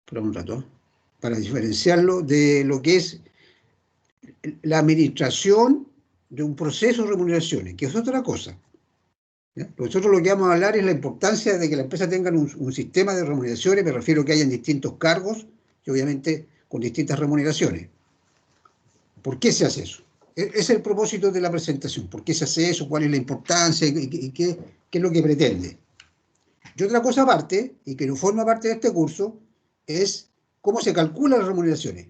por un rato, para diferenciarlo de lo que es la administración de un proceso de remuneraciones, que es otra cosa. ¿Ya? Nosotros lo que vamos a hablar es la importancia de que la empresa tenga un sistema de remuneraciones, me refiero a que hayan distintos cargos y obviamente con distintas remuneraciones. ¿Por qué se hace eso? Ese es el propósito de la presentación. ¿Por qué se hace eso? ¿Cuál es la importancia? ¿Y qué es lo que pretende? Y otra cosa aparte, y que no forma parte de este curso, es cómo se calculan las remuneraciones.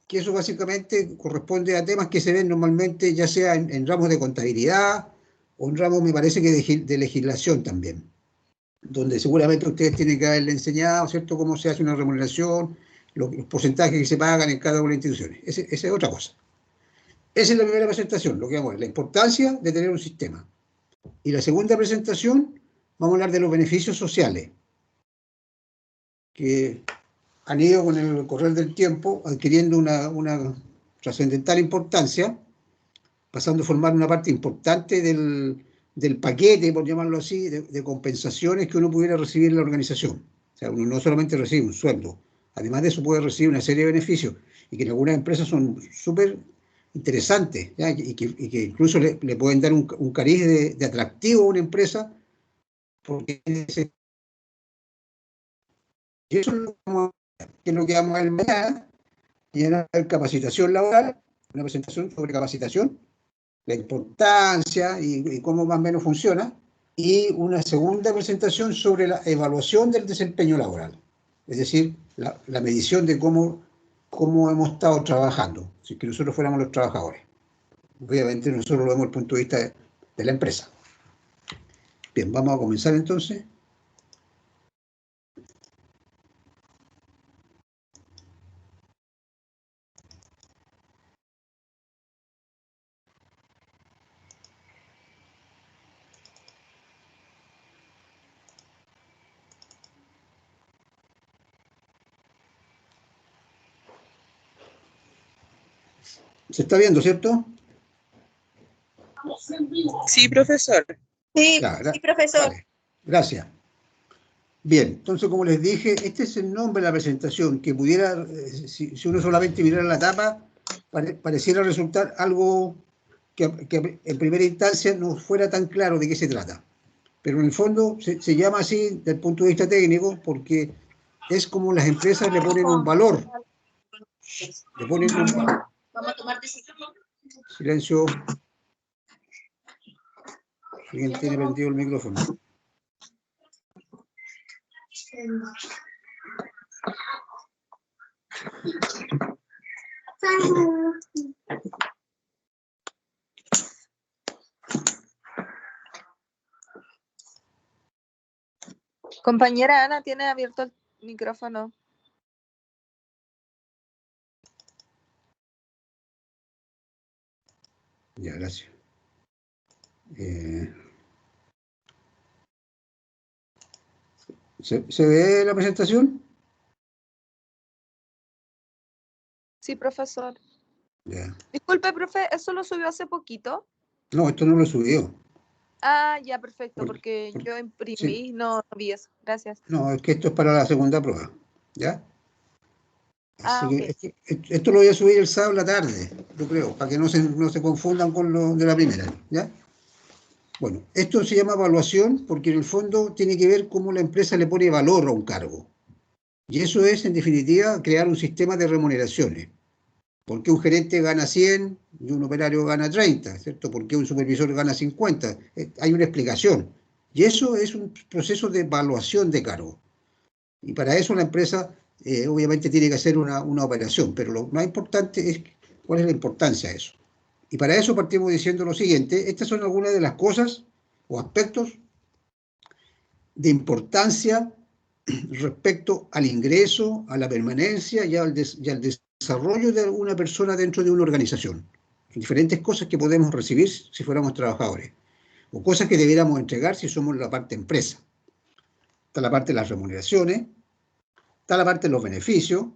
Que eso básicamente corresponde a temas que se ven normalmente ya sea en ramos de contabilidad o en ramos, me parece que de legislación también, donde seguramente ustedes tienen que haberle enseñado, ¿cierto?, cómo se hace una remuneración, los porcentajes que se pagan en cada una de las instituciones. Esa es otra cosa. Esa es la primera presentación, lo que vamos a ver, la importancia de tener un sistema. Y la segunda presentación, vamos a hablar de los beneficios sociales, que han ido con el correr del tiempo adquiriendo una trascendental importancia, pasando a formar una parte importante del paquete, por llamarlo así, de compensaciones que uno pudiera recibir en la organización. O sea, uno no solamente recibe un sueldo, además de eso puede recibir una serie de beneficios, y que en algunas empresas son súper interesantes, ¿ya? Y que incluso le pueden dar un cariz de atractivo a una empresa, porque y eso es lo que vamos a ver mañana, y en la capacitación laboral, una presentación sobre capacitación, la importancia y cómo más o menos funciona, y una segunda presentación sobre la evaluación del desempeño laboral, es decir, la medición de cómo hemos estado trabajando, si es que nosotros fuéramos los trabajadores. Obviamente nosotros lo vemos desde el punto de vista de la empresa. Bien, vamos a comenzar entonces. ¿Se está viendo, cierto? Sí, profesor. Sí, Ya, sí, profesor. vale. Gracias. Bien, entonces, como les dije, este es el nombre de la presentación, que pudiera, si uno solamente mirara la tapa, pareciera resultar algo que en primera instancia no fuera tan claro de qué se trata. Pero en el fondo se llama así desde el punto de vista técnico porque es como las empresas le ponen un valor. Le ponen un valor. Vamos a tomar decisión. Silencio. Alguien tiene prendido el micrófono. Compañera Ana, tiene abierto el micrófono. Ya, gracias. ¿Se ve la presentación? Sí, profesor. Ya. Disculpe, profe, ¿eso lo subió hace poquito? No, esto no lo subió. Ah, ya, perfecto, porque yo Sí. imprimí, no vi eso. Gracias. No, es que esto es para la segunda prueba, ¿ya? Así Ah, ok. que esto lo voy a subir el sábado en la tarde, yo creo, para que no se confundan con lo de la primera, ¿ya? Bueno, esto se llama evaluación porque en el fondo tiene que ver cómo la empresa le pone valor a un cargo. Y eso es, en definitiva, crear un sistema de remuneraciones. ¿Por qué un gerente gana 100 y un operario gana 30? ¿Cierto? ¿Por qué un supervisor gana 50? Hay una explicación. Y eso es un proceso de evaluación de cargo. Y para eso la empresa obviamente tiene que hacer una operación, pero lo más importante es cuál es la importancia de eso. Y para eso partimos diciendo lo siguiente: estas son algunas de las cosas o aspectos de importancia respecto al ingreso, a la permanencia y al desarrollo de alguna persona dentro de una organización. Diferentes cosas que podemos recibir si fuéramos trabajadores, o cosas que debiéramos entregar si somos la parte empresa. Está la parte de las remuneraciones, está la parte de los beneficios,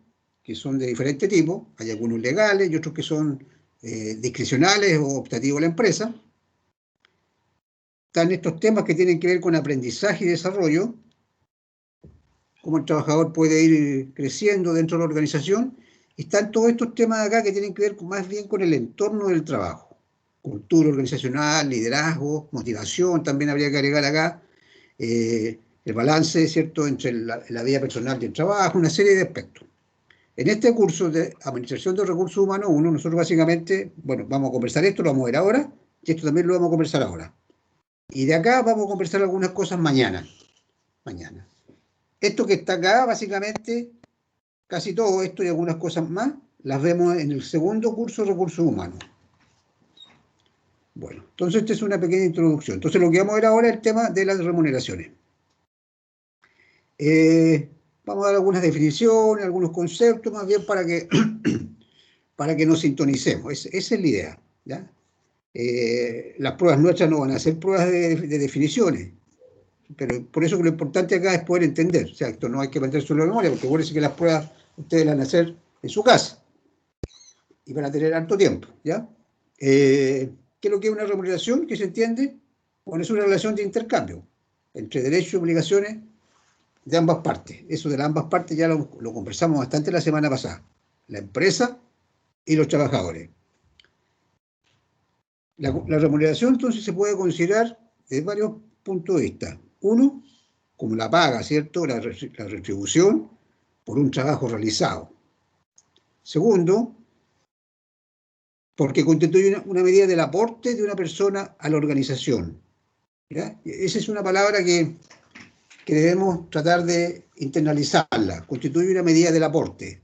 que son de diferente tipo. Hay algunos legales y otros que son discrecionales o optativos de la empresa. Están estos temas que tienen que ver con aprendizaje y desarrollo, cómo el trabajador puede ir creciendo dentro de la organización. Y están todos estos temas de acá que tienen que ver más bien con el entorno del trabajo. Cultura organizacional, liderazgo, motivación, también habría que agregar acá. El balance, ¿cierto?, entre la vida personal y el trabajo, una serie de aspectos. En este curso de Administración de Recursos Humanos 1, nosotros básicamente, bueno, vamos a conversar esto, lo vamos a ver ahora, y esto también lo vamos a conversar ahora. Y de acá vamos a conversar algunas cosas mañana. Esto que está acá, básicamente, casi todo esto y algunas cosas más, las vemos en el segundo curso de Recursos Humanos. Bueno, entonces esta es una pequeña introducción. Entonces lo que vamos a ver ahora es el tema de las remuneraciones. Vamos a dar algunas definiciones, algunos conceptos, más bien para que nos sintonicemos. Esa es la idea, ¿ya? Las pruebas nuestras no van a ser pruebas de definiciones, pero por eso que lo importante acá es poder entender. O sea, esto no hay que meterse en la memoria, porque acuérdense que las pruebas ustedes las van a hacer en su casa y van a tener harto tiempo, ¿ya? ¿Qué es lo que es una remuneración? ¿Qué se entiende? Bueno, es una relación de intercambio entre derechos y obligaciones de ambas partes. Eso de las ambas partes ya lo conversamos bastante la semana pasada. La empresa y los trabajadores. La remuneración entonces se puede considerar desde varios puntos de vista. Uno, como la paga, ¿cierto? La retribución por un trabajo realizado. Segundo, porque constituye una medida del aporte de una persona a la organización. ¿Ya? Esa es una palabra que debemos tratar de internalizarla. Constituye una medida del aporte,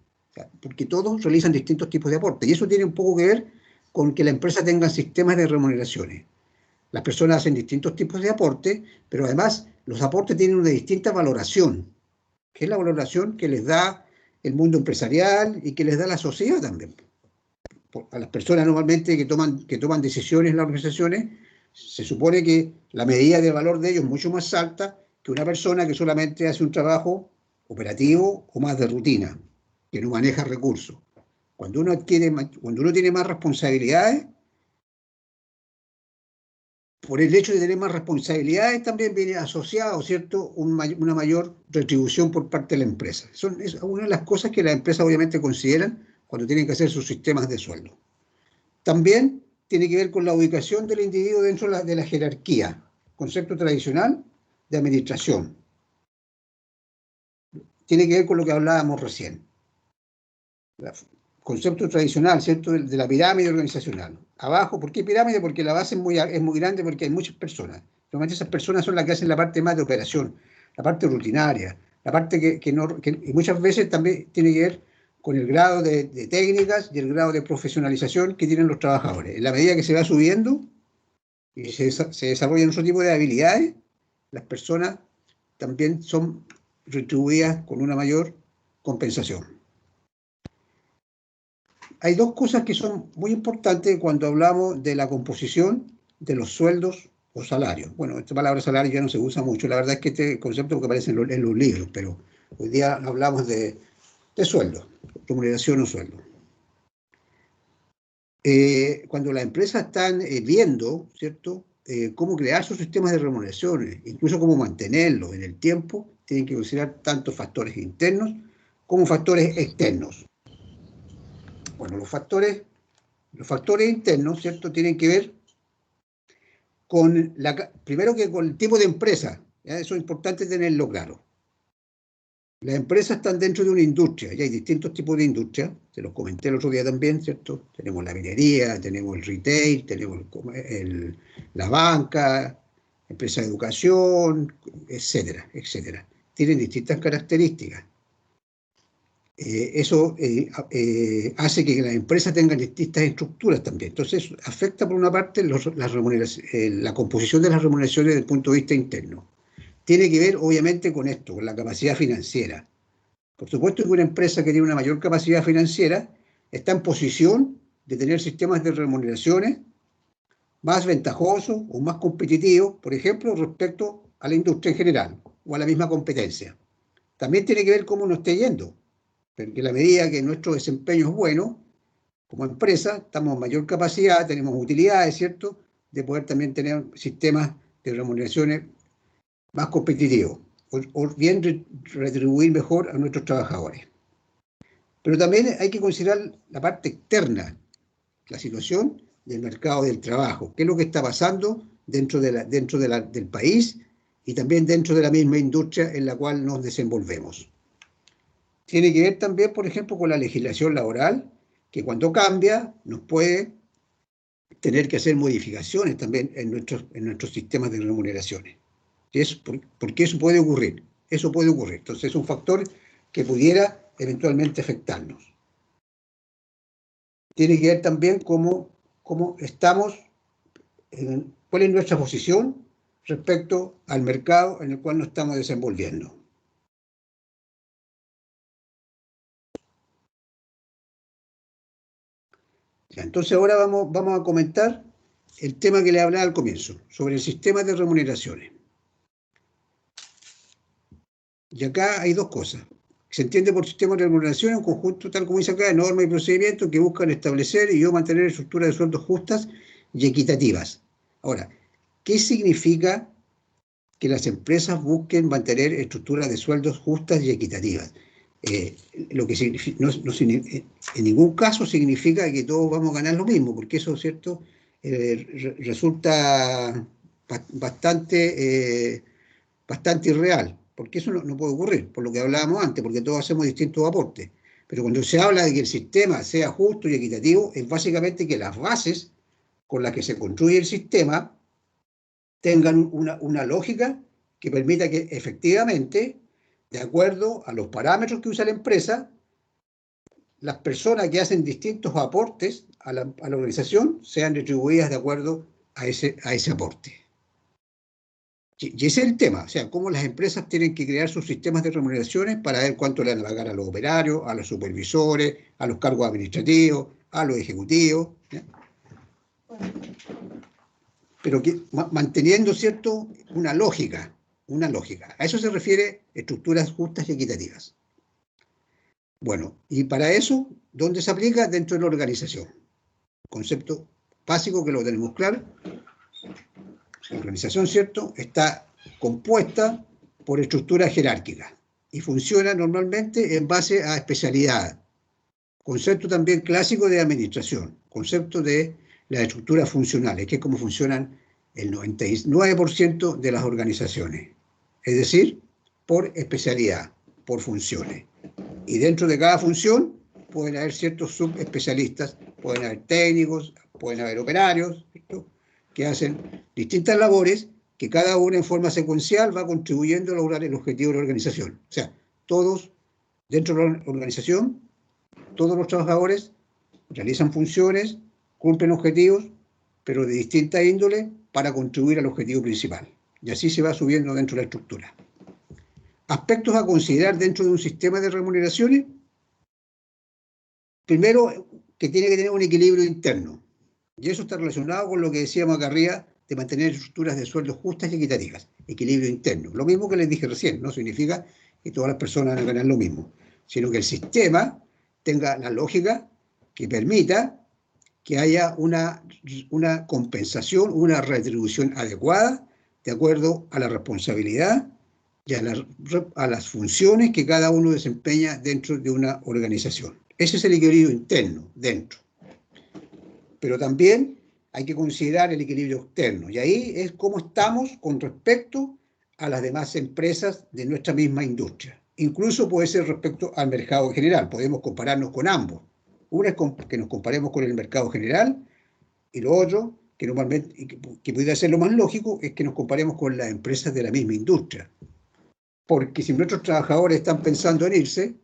porque todos realizan distintos tipos de aporte, y eso tiene un poco que ver con que la empresa tenga sistemas de remuneraciones. Las personas hacen distintos tipos de aporte, pero además los aportes tienen una distinta valoración, que es la valoración que les da el mundo empresarial y que les da la sociedad también. A las personas normalmente que toman decisiones en las organizaciones, se supone que la medida de valor de ellos es mucho más alta que una persona que solamente hace un trabajo operativo o más de rutina, que no maneja recursos. Cuando uno tiene más responsabilidades, por el hecho de tener más responsabilidades también viene asociado, ¿cierto?, una mayor retribución por parte de la empresa. Es una de las cosas que las empresas obviamente consideran cuando tienen que hacer sus sistemas de sueldo. También tiene que ver con la ubicación del individuo dentro de la jerarquía, concepto tradicional de administración. Tiene que ver con lo que hablábamos recién. Concepto tradicional, ¿cierto?, de la pirámide organizacional. Abajo, ¿por qué pirámide? Porque la base es muy grande, porque hay muchas personas. Normalmente esas personas son las que hacen la parte más de operación, la parte rutinaria, la parte que muchas veces también tiene que ver con el grado de técnicas y el grado de profesionalización que tienen los trabajadores. En la medida que se va subiendo y se desarrollan otro tipo de habilidades, las personas también son retribuidas con una mayor compensación. Hay dos cosas que son muy importantes cuando hablamos de la composición de los sueldos o salarios. Bueno, esta palabra salario ya no se usa mucho, la verdad es que este concepto que aparece en los libros, pero hoy día hablamos de sueldo, remuneración o sueldo. Cuando las empresas están viendo, ¿cierto?, cómo crear sus sistemas de remuneraciones, incluso cómo mantenerlos en el tiempo, tienen que considerar tanto factores internos como factores externos. Bueno, los factores internos, ¿cierto?, tienen que ver con primero que con el tipo de empresa, ¿ya? Eso es importante tenerlo claro. Las empresas están dentro de una industria, y hay distintos tipos de industria, se los comenté el otro día también, ¿cierto? Tenemos la minería, tenemos el retail, tenemos la banca, empresa de educación, etcétera, etcétera. Tienen distintas características. Eso hace que las empresas tengan distintas estructuras también. Entonces, afecta por una parte la composición de las remuneraciones desde el punto de vista interno. Tiene que ver, obviamente, con esto, con la capacidad financiera. Por supuesto que una empresa que tiene una mayor capacidad financiera está en posición de tener sistemas de remuneraciones más ventajosos o más competitivos, por ejemplo, respecto a la industria en general o a la misma competencia. También tiene que ver cómo nos esté yendo. Porque a la medida que nuestro desempeño es bueno, como empresa, estamos en mayor capacidad, tenemos utilidades, ¿cierto?, de poder también tener sistemas de remuneraciones más competitivos. o bien retribuir mejor a nuestros trabajadores. Pero también hay que considerar la parte externa, la situación del mercado del trabajo, qué es lo que está pasando dentro del país y también dentro de la misma industria en la cual nos desenvolvemos. Tiene que ver también, por ejemplo, con la legislación laboral, que cuando cambia nos puede tener que hacer modificaciones también en nuestros sistemas de remuneraciones. Porque eso puede ocurrir. Eso puede ocurrir. Entonces es un factor que pudiera eventualmente afectarnos. Tiene que ver también cómo estamos, cuál es nuestra posición respecto al mercado en el cual nos estamos desenvolviendo. Ya, entonces ahora vamos a comentar el tema que le hablaba al comienzo, sobre el sistema de remuneraciones. Y acá hay dos cosas. Se entiende por sistema de remuneración un conjunto, tal como dice acá, de normas y procedimientos que buscan establecer y mantener estructuras de sueldos justas y equitativas. Ahora, ¿qué significa que las empresas busquen mantener estructuras de sueldos justas y equitativas? Lo que en ningún caso significa que todos vamos a ganar lo mismo, porque eso, ¿cierto?, resulta bastante irreal, porque eso no puede ocurrir, por lo que hablábamos antes, porque todos hacemos distintos aportes. Pero cuando se habla de que el sistema sea justo y equitativo, es básicamente que las bases con las que se construye el sistema tengan una lógica que permita que efectivamente, de acuerdo a los parámetros que usa la empresa, las personas que hacen distintos aportes a la organización sean retribuidas de acuerdo a ese aporte. Y ese es el tema, o sea, cómo las empresas tienen que crear sus sistemas de remuneraciones para ver cuánto le van a pagar a los operarios, a los supervisores, a los cargos administrativos, a los ejecutivos, ¿ya? Pero manteniendo, ¿cierto?, una lógica. A eso se refiere estructuras justas y equitativas. Bueno, y para eso, ¿dónde se aplica? Dentro de la organización. Concepto básico que lo tenemos claro. La organización, ¿cierto?, está compuesta por estructuras jerárquicas y funciona normalmente en base a especialidad. Concepto también clásico de administración, concepto de las estructuras funcionales, que es como funcionan el 99% de las organizaciones. Es decir, por especialidad, por funciones. Y dentro de cada función pueden haber ciertos subespecialistas, pueden haber técnicos, pueden haber operarios, ¿cierto?, que hacen distintas labores que cada una en forma secuencial va contribuyendo a lograr el objetivo de la organización. O sea, todos dentro de la organización, todos los trabajadores realizan funciones, cumplen objetivos, pero de distinta índole para contribuir al objetivo principal. Y así se va subiendo dentro de la estructura. Aspectos a considerar dentro de un sistema de remuneraciones. Primero, que tiene que tener un equilibrio interno. Y eso está relacionado con lo que decíamos acá arriba de mantener estructuras de sueldos justas y equitativas. Equilibrio interno. Lo mismo que les dije recién, no significa que todas las personas van a ganar lo mismo, sino que el sistema tenga la lógica que permita que haya una compensación, una retribución adecuada de acuerdo a la responsabilidad y a las funciones que cada uno desempeña dentro de una organización. Ese es el equilibrio interno, dentro. Pero también hay que considerar el equilibrio externo, y ahí es cómo estamos con respecto a las demás empresas de nuestra misma industria. Incluso puede ser respecto al mercado en general, podemos compararnos con ambos. Una es que nos comparemos con el mercado general, y lo otro, que normalmente, que pudiera ser lo más lógico, es que nos comparemos con las empresas de la misma industria. Porque si nuestros trabajadores están pensando en irse,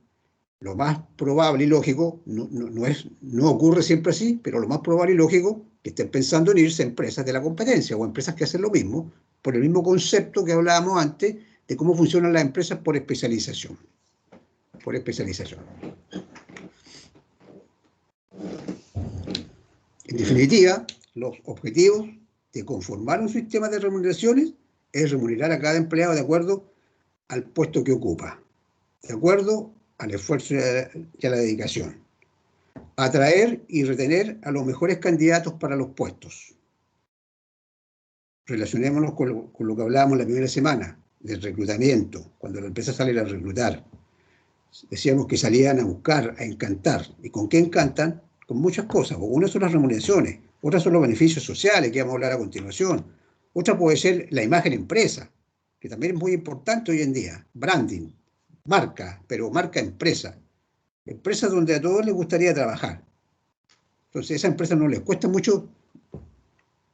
lo más probable y lógico, no ocurre siempre así, pero lo más probable y lógico que estén pensando en irse a empresas de la competencia o empresas que hacen lo mismo, por el mismo concepto que hablábamos antes de cómo funcionan las empresas por especialización. Por especialización. En definitiva, los objetivos de conformar un sistema de remuneraciones es remunerar a cada empleado de acuerdo al puesto que ocupa, de acuerdo al esfuerzo y a la dedicación. Atraer y retener a los mejores candidatos para los puestos. Relacionémonos con lo que hablábamos la primera semana. del reclutamiento, cuando la empresa sale a reclutar, decíamos que salían a buscar, a encantar. ¿Y con qué encantan? Con muchas cosas. Una son las remuneraciones, otras son los beneficios sociales, que vamos a hablar a continuación. Otra puede ser la imagen empresa, que también es muy importante hoy en día. Branding, marca, pero marca empresa. Empresas donde a todos les gustaría trabajar. Entonces, a esa empresa no les cuesta mucho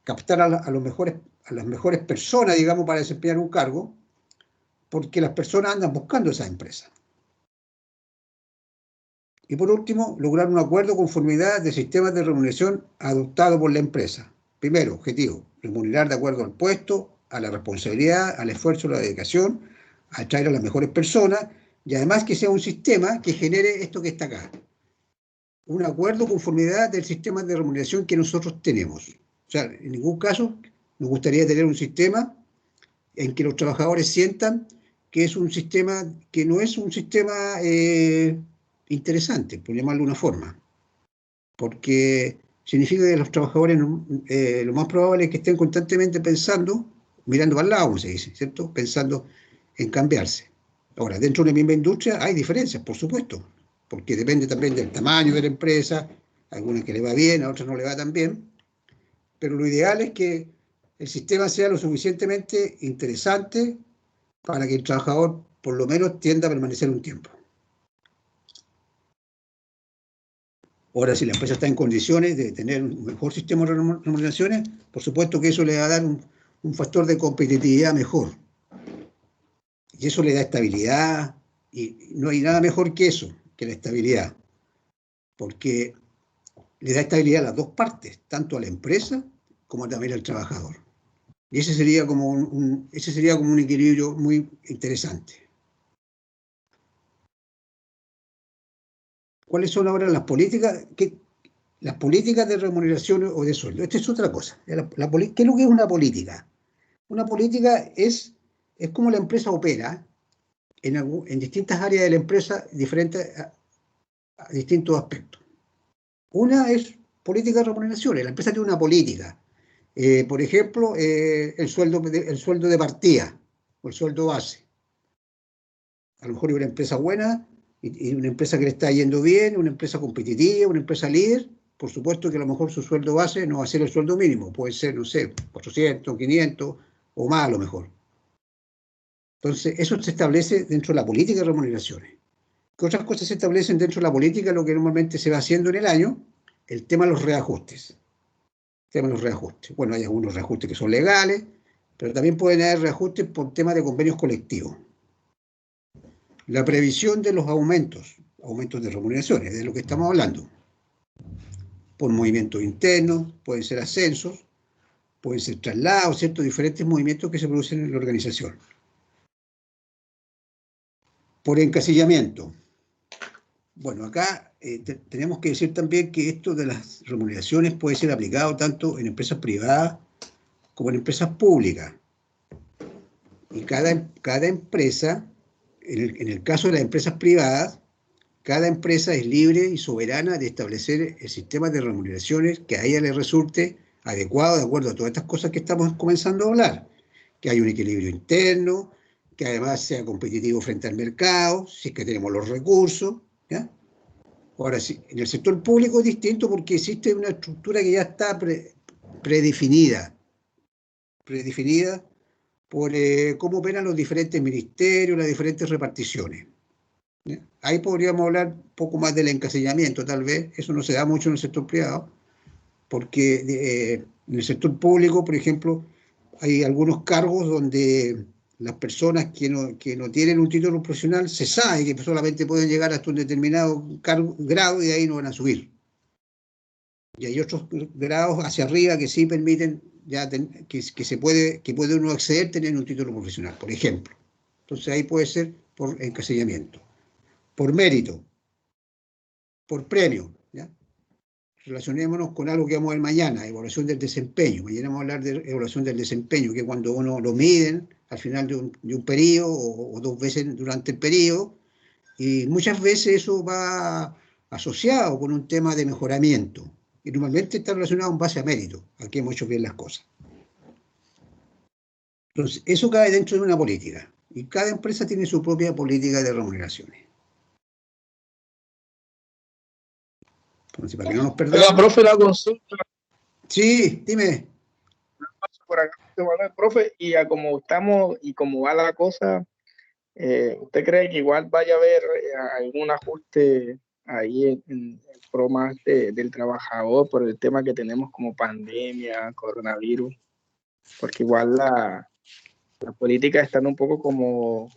captar a las mejores personas, digamos, para desempeñar un cargo, porque las personas andan buscando esa empresa. Y por último, lograr un acuerdo con conformidad de sistemas de remuneración adoptado por la empresa. Primero, objetivo, remunerar de acuerdo al puesto, a la responsabilidad, al esfuerzo, a la dedicación, a atraer a las mejores personas y además que sea un sistema que genere esto que está acá. Un acuerdo conformidad del sistema de remuneración que nosotros tenemos. O sea, en ningún caso nos gustaría tener un sistema en que los trabajadores sientan que es un sistema que no es un sistema interesante, por llamarlo de una forma, porque significa que los trabajadores lo más probable es que estén constantemente pensando, mirando para el lado, como se dice, ¿cierto? Pensando en cambiarse. Ahora, dentro de la misma industria hay diferencias, por supuesto, porque depende también del tamaño de la empresa, a algunas que le va bien, a otras no le va tan bien, pero lo ideal es que el sistema sea lo suficientemente interesante para que el trabajador por lo menos tienda a permanecer un tiempo. Ahora, si la empresa está en condiciones de tener un mejor sistema de remuneraciones, por supuesto que eso le va a dar un factor de competitividad mejor. Y eso le da estabilidad, y no hay nada mejor que eso, que la estabilidad, porque le da estabilidad a las dos partes, tanto a la empresa como también al trabajador. Y ese sería como un equilibrio muy interesante. ¿Cuáles son ahora las políticas? Las políticas de remuneración o de sueldo. Esta es otra cosa. ¿Qué es lo que es una política? Una política es cómo la empresa opera en distintas áreas de la empresa, diferentes a distintos aspectos. Una es política de remuneraciones. La empresa tiene una política. Por ejemplo, el sueldo de partida o el sueldo base. A lo mejor es una empresa buena y una empresa que le está yendo bien, una empresa competitiva, una empresa líder. Por supuesto que a lo mejor su sueldo base no va a ser el sueldo mínimo, puede ser, no sé, 400, 500 o más a lo mejor. Entonces, eso se establece dentro de la política de remuneraciones. ¿Qué otras cosas se establecen dentro de la política? Lo que normalmente se va haciendo en el año, el tema de los reajustes. El tema de los reajustes. Bueno, hay algunos reajustes que son legales, pero también pueden haber reajustes por temas de convenios colectivos. La previsión de los aumentos de remuneraciones, de lo que estamos hablando, por movimientos internos, pueden ser ascensos, pueden ser traslados, ¿cierto? Diferentes movimientos que se producen en la organización. Por encasillamiento. Bueno, acá tenemos que decir también que esto de las remuneraciones puede ser aplicado tanto en empresas privadas como en empresas públicas. Y cada empresa, en el caso de las empresas privadas, cada empresa es libre y soberana de establecer el sistema de remuneraciones que a ella le resulte adecuado de acuerdo a todas estas cosas que estamos comenzando a hablar. Que haya un equilibrio interno, que además sea competitivo frente al mercado, si es que tenemos los recursos. ¿Ya? Ahora, sí, en el sector público es distinto porque existe una estructura que ya está predefinida por cómo operan los diferentes ministerios, las diferentes reparticiones. ¿Ya? Ahí podríamos hablar un poco más del encasillamiento, tal vez. Eso no se da mucho en el sector privado, porque en el sector público, por ejemplo, hay algunos cargos donde las personas que no tienen un título profesional se sabe que solamente pueden llegar hasta un determinado grado y de ahí no van a subir. Y hay otros grados hacia arriba que sí permiten ya que puede uno acceder tener un título profesional, por ejemplo. Entonces ahí puede ser por encasillamiento, por mérito, por premio. ¿Ya? Relacionémonos con algo que vamos a ver mañana, evaluación del desempeño. Mañana vamos a hablar de evaluación del desempeño, que es cuando uno lo miden al final de un periodo o 2 veces durante el periodo, y muchas veces eso va asociado con un tema de mejoramiento, y normalmente está relacionado en base a mérito, aquí hemos hecho bien las cosas. Entonces, eso cae dentro de una política. Y cada empresa tiene su propia política de remuneraciones. Entonces, para que no nos perdamos... Oiga, profe, la consulta. Sí, dime. Por acá, profe, y a como estamos y como va la cosa, ¿usted cree que igual vaya a haber algún ajuste ahí en pro más del trabajador por el tema que tenemos como pandemia, coronavirus? Porque igual la política está un poco como,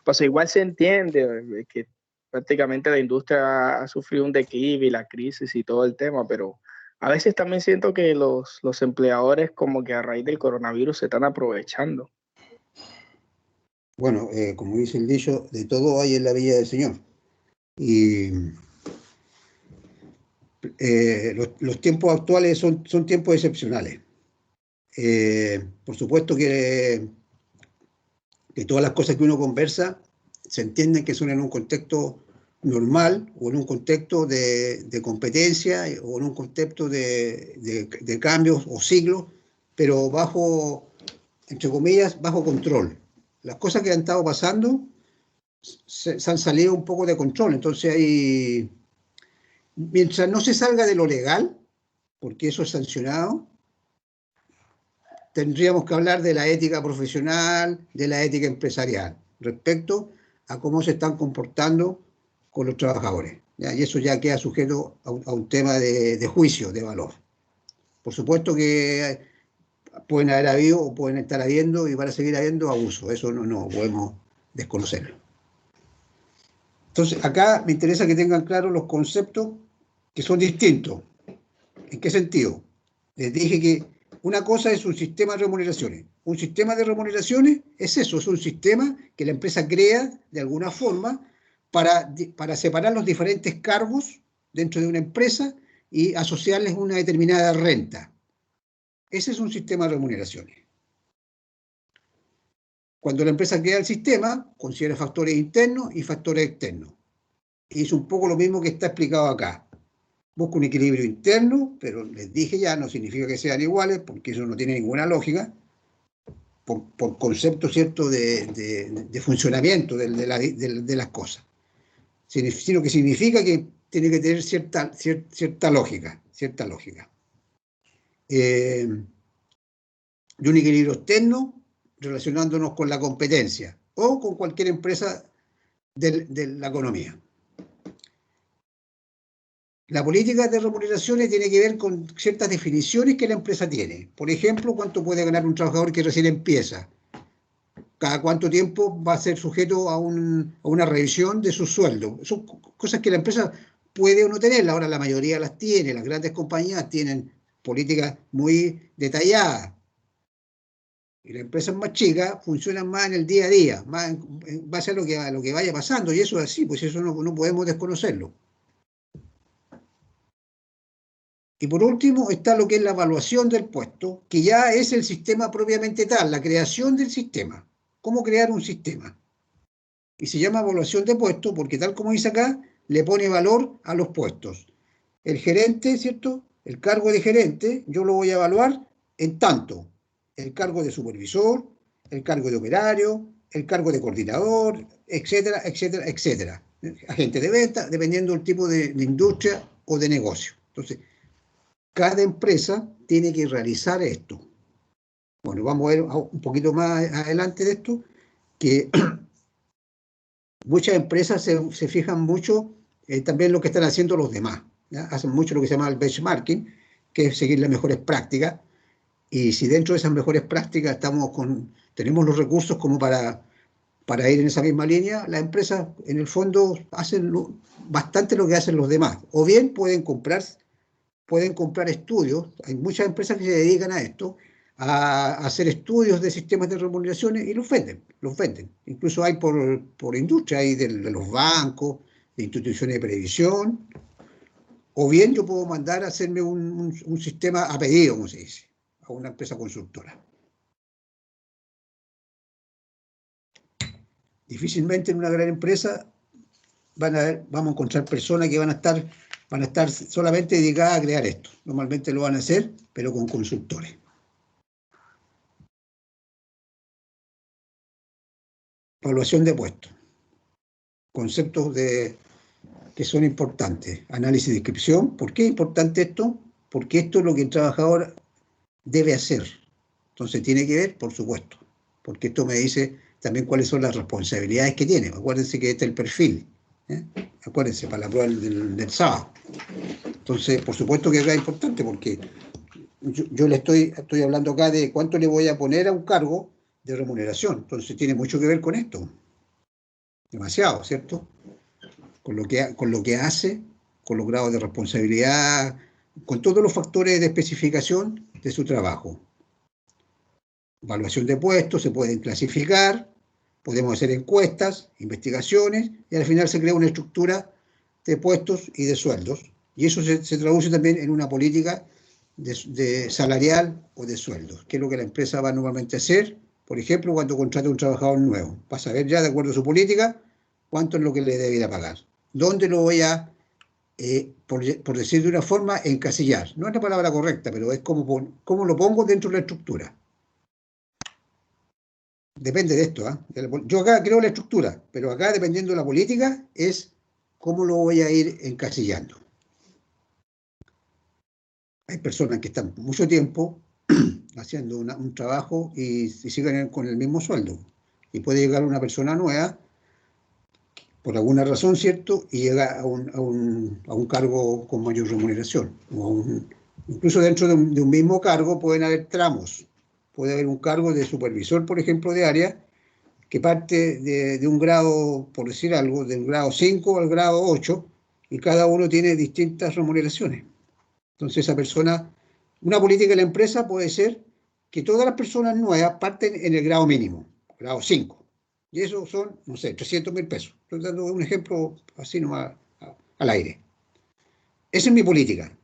pues igual se entiende que prácticamente la industria ha sufrido un declive y la crisis y todo el tema, pero a veces también siento que los empleadores como que a raíz del coronavirus se están aprovechando. Bueno, como dice el dicho, de todo hay en la Villa del Señor. Y los tiempos actuales son tiempos excepcionales. Por supuesto que todas las cosas que uno conversa se entienden que son en un contexto normal o en un contexto de competencia o en un contexto de cambios o siglos, pero bajo, entre comillas, bajo control. Las cosas que han estado pasando se han salido un poco de control, entonces mientras no se salga de lo legal, porque eso es sancionado, tendríamos que hablar de la ética profesional, de la ética empresarial, respecto a cómo se están comportando con los trabajadores. ¿Ya? Y eso ya queda sujeto a un tema de juicio, de valor. Por supuesto que pueden haber habido o pueden estar habiendo y van a seguir habiendo abusos. Eso no podemos desconocerlo. Entonces, acá me interesa que tengan claros los conceptos que son distintos. ¿En qué sentido? Les dije que una cosa es un sistema de remuneraciones. Un sistema de remuneraciones es eso, es un sistema que la empresa crea de alguna forma para separar los diferentes cargos dentro de una empresa y asociarles una determinada renta. Ese es un sistema de remuneraciones. Cuando la empresa crea el sistema, considera factores internos y factores externos. Y es un poco lo mismo que está explicado acá. Busca un equilibrio interno, pero les dije ya, no significa que sean iguales, porque eso no tiene ninguna lógica, por concepto cierto de funcionamiento de las cosas, sino que significa que tiene que tener cierta lógica, y un equilibrio externo relacionándonos con la competencia o con cualquier empresa de la economía. La política de remuneraciones tiene que ver con ciertas definiciones que la empresa tiene. Por ejemplo, cuánto puede ganar un trabajador que recién empieza. Cada cuánto tiempo va a ser sujeto a una revisión de su sueldo. Son cosas que la empresa puede o no tener. Ahora la mayoría las tiene. Las grandes compañías tienen políticas muy detalladas. Y las empresas más chicas funcionan más en el día a día, más en base a lo que vaya pasando. Y eso es así, pues eso no podemos desconocerlo. Y por último está lo que es la evaluación del puesto, que ya es el sistema propiamente tal, la creación del sistema. ¿Cómo crear un sistema? Y se llama evaluación de puesto porque tal como dice acá, le pone valor a los puestos. El gerente, ¿cierto? El cargo de gerente, yo lo voy a evaluar en tanto. El cargo de supervisor, el cargo de operario, el cargo de coordinador, etcétera, etcétera, etcétera. Agente de venta, dependiendo del tipo de industria o de negocio. Entonces, cada empresa tiene que realizar esto. Bueno, vamos a ver un poquito más adelante de esto, que muchas empresas se fijan mucho también en lo que están haciendo los demás. ¿Ya? Hacen mucho lo que se llama el benchmarking, que es seguir las mejores prácticas, y si dentro de esas mejores prácticas tenemos los recursos como para ir en esa misma línea, las empresas en el fondo hacen bastante lo que hacen los demás, o bien pueden comprar estudios. Hay muchas empresas que se dedican a esto, a hacer estudios de sistemas de remuneraciones y los venden. Incluso hay por industria, hay de los bancos, de instituciones de previsión, o bien yo puedo mandar a hacerme un sistema a pedido, como se dice, a una empresa consultora. Difícilmente en una gran empresa vamos a encontrar personas que van a estar solamente dedicadas a crear esto. Normalmente lo van a hacer, pero con consultores. evaluación de puestos, conceptos que son importantes, análisis de inscripción. ¿Por qué es importante esto? Porque esto es lo que el trabajador debe hacer. Entonces tiene que ver, por supuesto, porque esto me dice también cuáles son las responsabilidades que tiene. Acuérdense que este es el perfil, ¿eh? Acuérdense, para la prueba del sábado. Entonces, por supuesto que acá es importante, porque yo le estoy hablando acá de cuánto le voy a poner a un cargo de remuneración. Entonces tiene mucho que ver con esto. Demasiado, ¿cierto? Con lo que hace, con los grados de responsabilidad, con todos los factores de especificación de su trabajo. Evaluación de puestos, se pueden clasificar, podemos hacer encuestas, investigaciones, y al final se crea una estructura de puestos y de sueldos. Y eso se traduce también en una política de salarial o de sueldos, que es lo que la empresa va normalmente a hacer, por ejemplo, cuando contrata a un trabajador nuevo. Va a saber ya, de acuerdo a su política, cuánto es lo que le debe ir a pagar. ¿Dónde lo voy a, por decir de una forma, encasillar? No es la palabra correcta, pero es cómo lo pongo dentro de la estructura. Depende de esto, ¿eh? Yo acá creo la estructura, pero acá, dependiendo de la política, es cómo lo voy a ir encasillando. Hay personas que están mucho tiempo haciendo un trabajo y siguen con el mismo sueldo. Y puede llegar una persona nueva, por alguna razón, ¿cierto? Y llega a un cargo con mayor remuneración. Incluso dentro de un mismo cargo pueden haber tramos. Puede haber un cargo de supervisor, por ejemplo, de área, que parte de un grado, por decir algo, del grado 5 al grado 8, y cada uno tiene distintas remuneraciones. Entonces esa persona, una política de la empresa puede ser que todas las personas nuevas parten en el grado mínimo, grado 5. Y eso son, no sé, 300.000 pesos. Estoy dando un ejemplo así nomás al aire. Esa es mi política.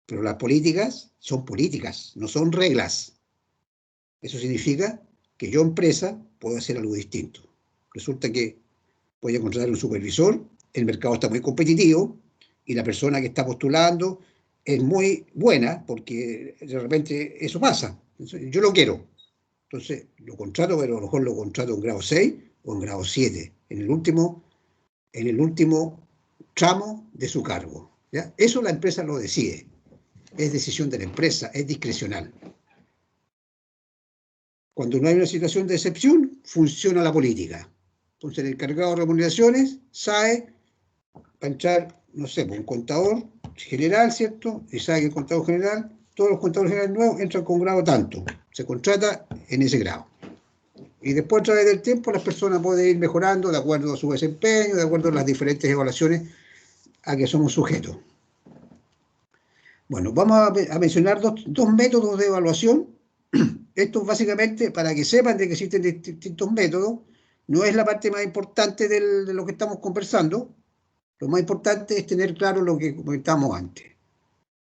Pero las políticas son políticas, no son reglas. Eso significa que yo, empresa, puedo hacer algo distinto. Resulta que voy a contratar un supervisor, el mercado está muy competitivo y la persona que está postulando es muy buena, porque de repente eso pasa. Entonces, yo lo quiero. Entonces lo contrato, pero a lo mejor lo contrato en grado 6 o en grado 7, en el último tramo de su cargo, ¿ya? Eso la empresa lo decide. Es decisión de la empresa, es discrecional. Cuando no hay una situación de excepción, funciona la política. Entonces el encargado de remuneraciones sabe, va a entrar, no sé, un contador general, ¿cierto? Y sabe que el contador general, todos los contadores generales nuevos entran con grado tanto. Se contrata en ese grado. Y después, a través del tiempo, las personas pueden ir mejorando de acuerdo a su desempeño, de acuerdo a las diferentes evaluaciones a que somos sujetos. Bueno, vamos a mencionar dos métodos de evaluación. Esto básicamente, para que sepan de que existen distintos métodos, no es la parte más importante de lo que estamos conversando. Lo más importante es tener claro lo que comentamos antes,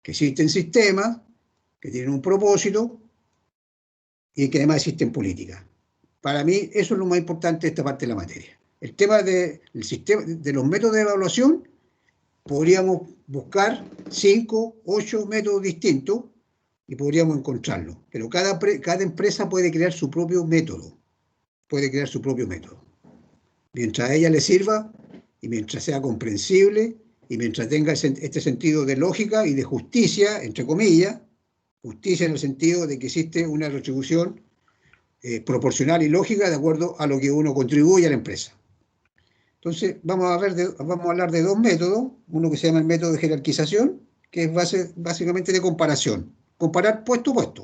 que existen sistemas, que tienen un propósito y que además existen políticas. Para mí eso es lo más importante de esta parte de la materia. El tema del sistema, de los métodos de evaluación, podríamos buscar 5, 8 métodos distintos y podríamos encontrarlos. Pero cada empresa puede crear su propio método. Puede crear su propio método. Mientras a ella le sirva y mientras sea comprensible y mientras tenga este sentido de lógica y de justicia, entre comillas, justicia en el sentido de que existe una retribución proporcional y lógica de acuerdo a lo que uno contribuye a la empresa. Entonces, vamos a hablar de dos métodos. Uno que se llama el método de jerarquización, que es básicamente de comparación. Comparar puesto a puesto.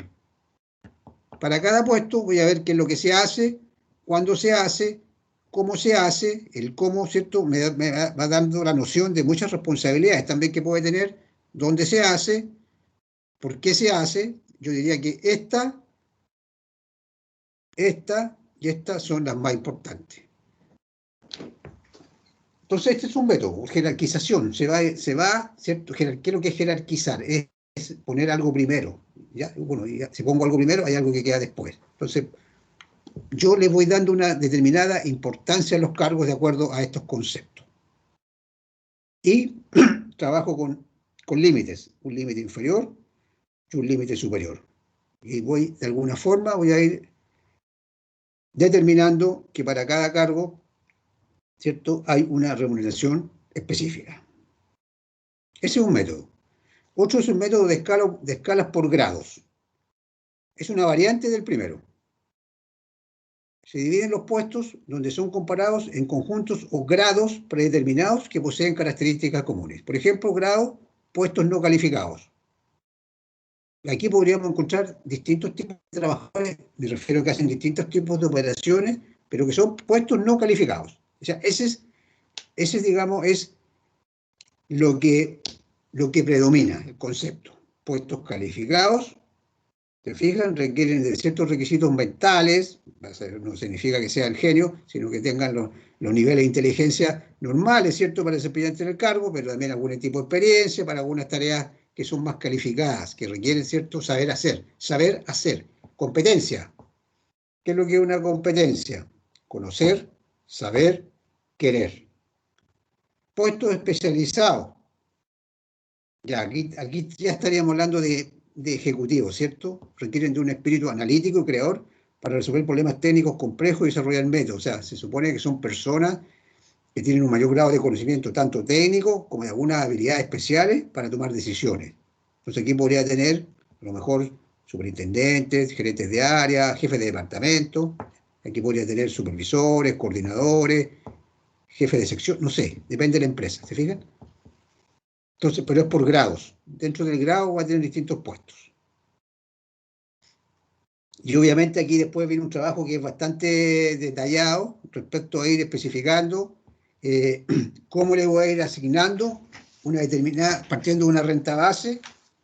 Para cada puesto voy a ver qué es lo que se hace, cuándo se hace, cómo se hace. El cómo, ¿cierto?, me va dando la noción de muchas responsabilidades también que puede tener, dónde se hace, por qué se hace. Yo diría que esta y esta son las más importantes. Entonces, este es un método, jerarquización. Se va, ¿cierto? ¿Qué es lo que es jerarquizar? Es poner algo primero. ¿Ya? Bueno, si pongo algo primero, hay algo que queda después. Entonces, yo le voy dando una determinada importancia a los cargos de acuerdo a estos conceptos. Y trabajo con límites, un límite inferior y un límite superior. Y de alguna forma, voy a ir determinando que para cada cargo, ¿cierto?, hay una remuneración específica. Ese es un método. Otro es un método de escalas por grados. Es una variante del primero. Se dividen los puestos donde son comparados en conjuntos o grados predeterminados que poseen características comunes. Por ejemplo, grado, puestos no calificados. Aquí podríamos encontrar distintos tipos de trabajadores, me refiero a que hacen distintos tipos de operaciones, pero que son puestos no calificados. O sea, ese digamos, es lo que predomina, el concepto. Puestos calificados, ¿se fijan? Requieren de ciertos requisitos mentales, no significa que sean genios, sino que tengan los niveles de inteligencia normales, ¿cierto?, para desempeñarse en el cargo, pero también algún tipo de experiencia para algunas tareas que son más calificadas, que requieren cierto saber hacer, competencia. ¿Qué es lo que es una competencia? Conocer, saber, querer. Puestos especializados. Ya, aquí ya estaríamos hablando de ejecutivos, ¿cierto? Requieren de un espíritu analítico y creador para resolver problemas técnicos complejos y desarrollar métodos. O sea, se supone que son personas que tienen un mayor grado de conocimiento tanto técnico como de algunas habilidades especiales para tomar decisiones. Entonces aquí podría tener, a lo mejor, superintendentes, gerentes de área, jefes de departamento. Aquí podría tener supervisores, coordinadores, jefes de sección, no sé, depende de la empresa, ¿se fijan? Entonces, pero es por grados. Dentro del grado va a tener distintos puestos. Y obviamente aquí después viene un trabajo que es bastante detallado respecto a ir especificando cómo le voy a ir asignando una determinada, partiendo de una renta base,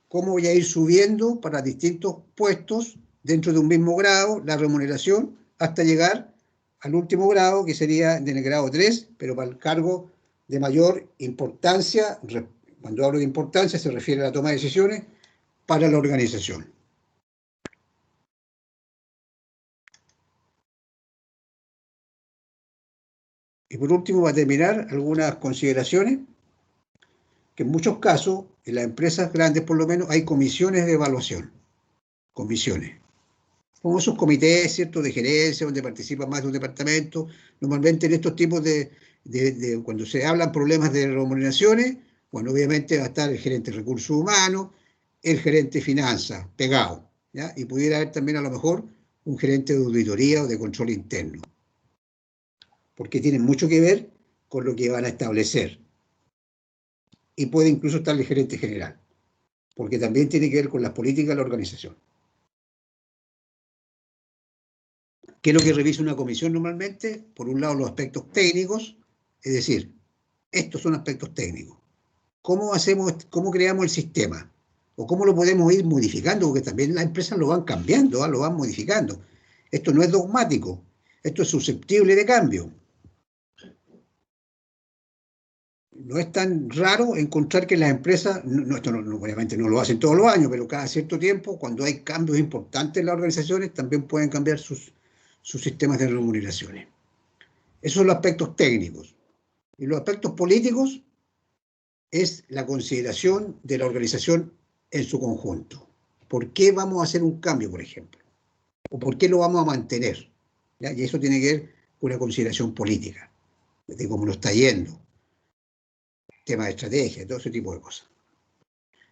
cómo voy a ir subiendo para distintos puestos dentro de un mismo grado la remuneración hasta llegar al último grado, que sería en el grado 3, pero para el cargo de mayor importancia. Cuando hablo de importancia se refiere a la toma de decisiones para la organización. Y por último, va a terminar algunas consideraciones, que en muchos casos, en las empresas grandes por lo menos, hay comisiones de evaluación. Comisiones. Como esos comités, ¿cierto?, de gerencia, donde participa más de un departamento. Normalmente en estos tipos cuando se hablan problemas de remuneraciones, bueno, obviamente va a estar el gerente de recursos humanos, el gerente de finanzas, pegado, ¿ya? Y pudiera haber también a lo mejor un gerente de auditoría o de control interno, porque tienen mucho que ver con lo que van a establecer. Y puede incluso estar el gerente general, porque también tiene que ver con las políticas de la organización. ¿Qué es lo que revisa una comisión normalmente? Por un lado, los aspectos técnicos, es decir, estos son aspectos técnicos. ¿Cómo creamos el sistema? ¿O cómo lo podemos ir modificando? Porque también las empresas lo van cambiando, lo van modificando. Esto no es dogmático, esto es susceptible de cambio. No es tan raro encontrar que las empresas, obviamente no lo hacen todos los años, pero cada cierto tiempo, cuando hay cambios importantes en las organizaciones, también pueden cambiar sus sistemas de remuneraciones. Esos son los aspectos técnicos. Y los aspectos políticos es la consideración de la organización en su conjunto. ¿Por qué vamos a hacer un cambio, por ejemplo? ¿O por qué lo vamos a mantener? ¿Ya? Y eso tiene que ver con una consideración política, de cómo nos está yendo, tema de estrategia, todo ese tipo de cosas.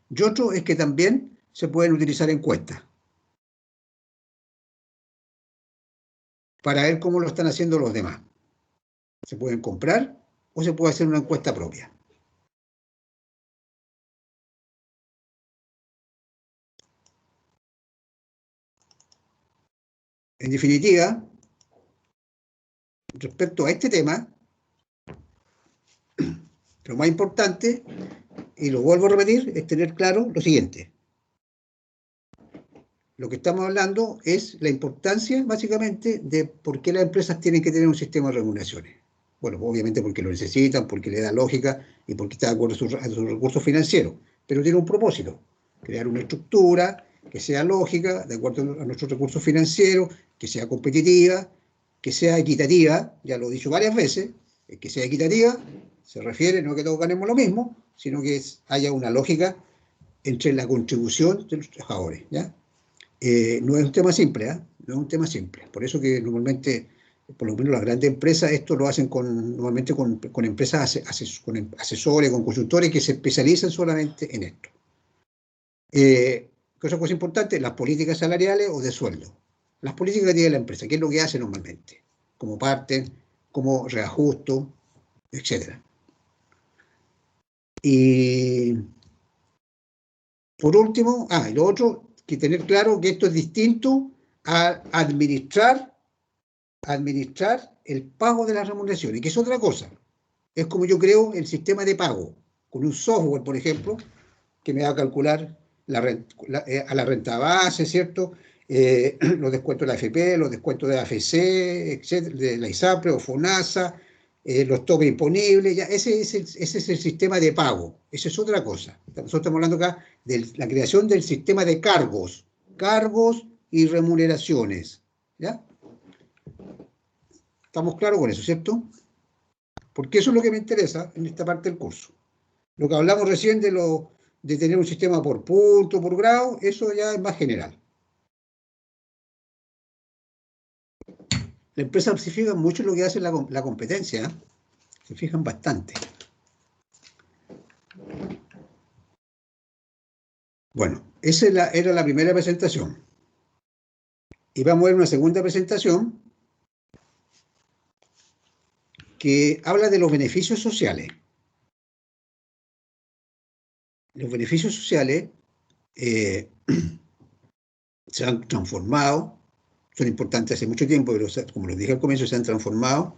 Y otro es que también se pueden utilizar encuestas para ver cómo lo están haciendo los demás. Se pueden comprar o se puede hacer una encuesta propia. En definitiva, respecto a este tema, lo más importante, y lo vuelvo a repetir, es tener claro lo siguiente. Lo que estamos hablando es la importancia, básicamente, de por qué las empresas tienen que tener un sistema de remuneraciones. Bueno, obviamente porque lo necesitan, porque le da lógica y porque está de acuerdo a sus recursos financieros. Pero tiene un propósito, crear una estructura que sea lógica, de acuerdo a nuestros recursos financieros, que sea competitiva, que sea equitativa, ya lo he dicho varias veces, que sea equitativa, se refiere no que todos ganemos lo mismo, sino que haya una lógica entre la contribución de los trabajadores, ¿ya? No es un tema simple, ¿eh? No es un tema simple. Por eso que normalmente, por lo menos las grandes empresas, esto lo hacen normalmente con empresas, con asesores, con consultores que se especializan solamente en esto. ¿Qué otra cosa importante? Las políticas salariales o de sueldo. Las políticas que tiene la empresa, ¿qué es lo que hace normalmente? Cómo parten, cómo reajusto, etc. Y por último, y lo otro, que tener claro que esto es distinto a administrar el pago de las remuneraciones, que es otra cosa. Es como yo creo el sistema de pago, con un software, por ejemplo, que me va a calcular a la renta base, ¿cierto? Los descuentos de la AFP, los descuentos de la AFC, etcétera, de la ISAPRE o FONASA, los topes imponibles, ya, ese es el sistema de pago, esa es otra cosa. Nosotros estamos hablando acá de la creación del sistema de cargos y remuneraciones, ¿ya? ¿Estamos claros con eso, cierto? Porque eso es lo que me interesa en esta parte del curso. Lo que hablamos recién de tener un sistema por punto, por grado, eso ya es más general. La empresa se fija mucho en lo que hace la competencia, ¿eh? Se fijan bastante. Bueno, esa era la primera presentación. Y vamos a ver una segunda presentación que habla de los beneficios sociales. Los beneficios sociales se han transformado, son importantes hace mucho tiempo, pero como les dije al comienzo, se han transformado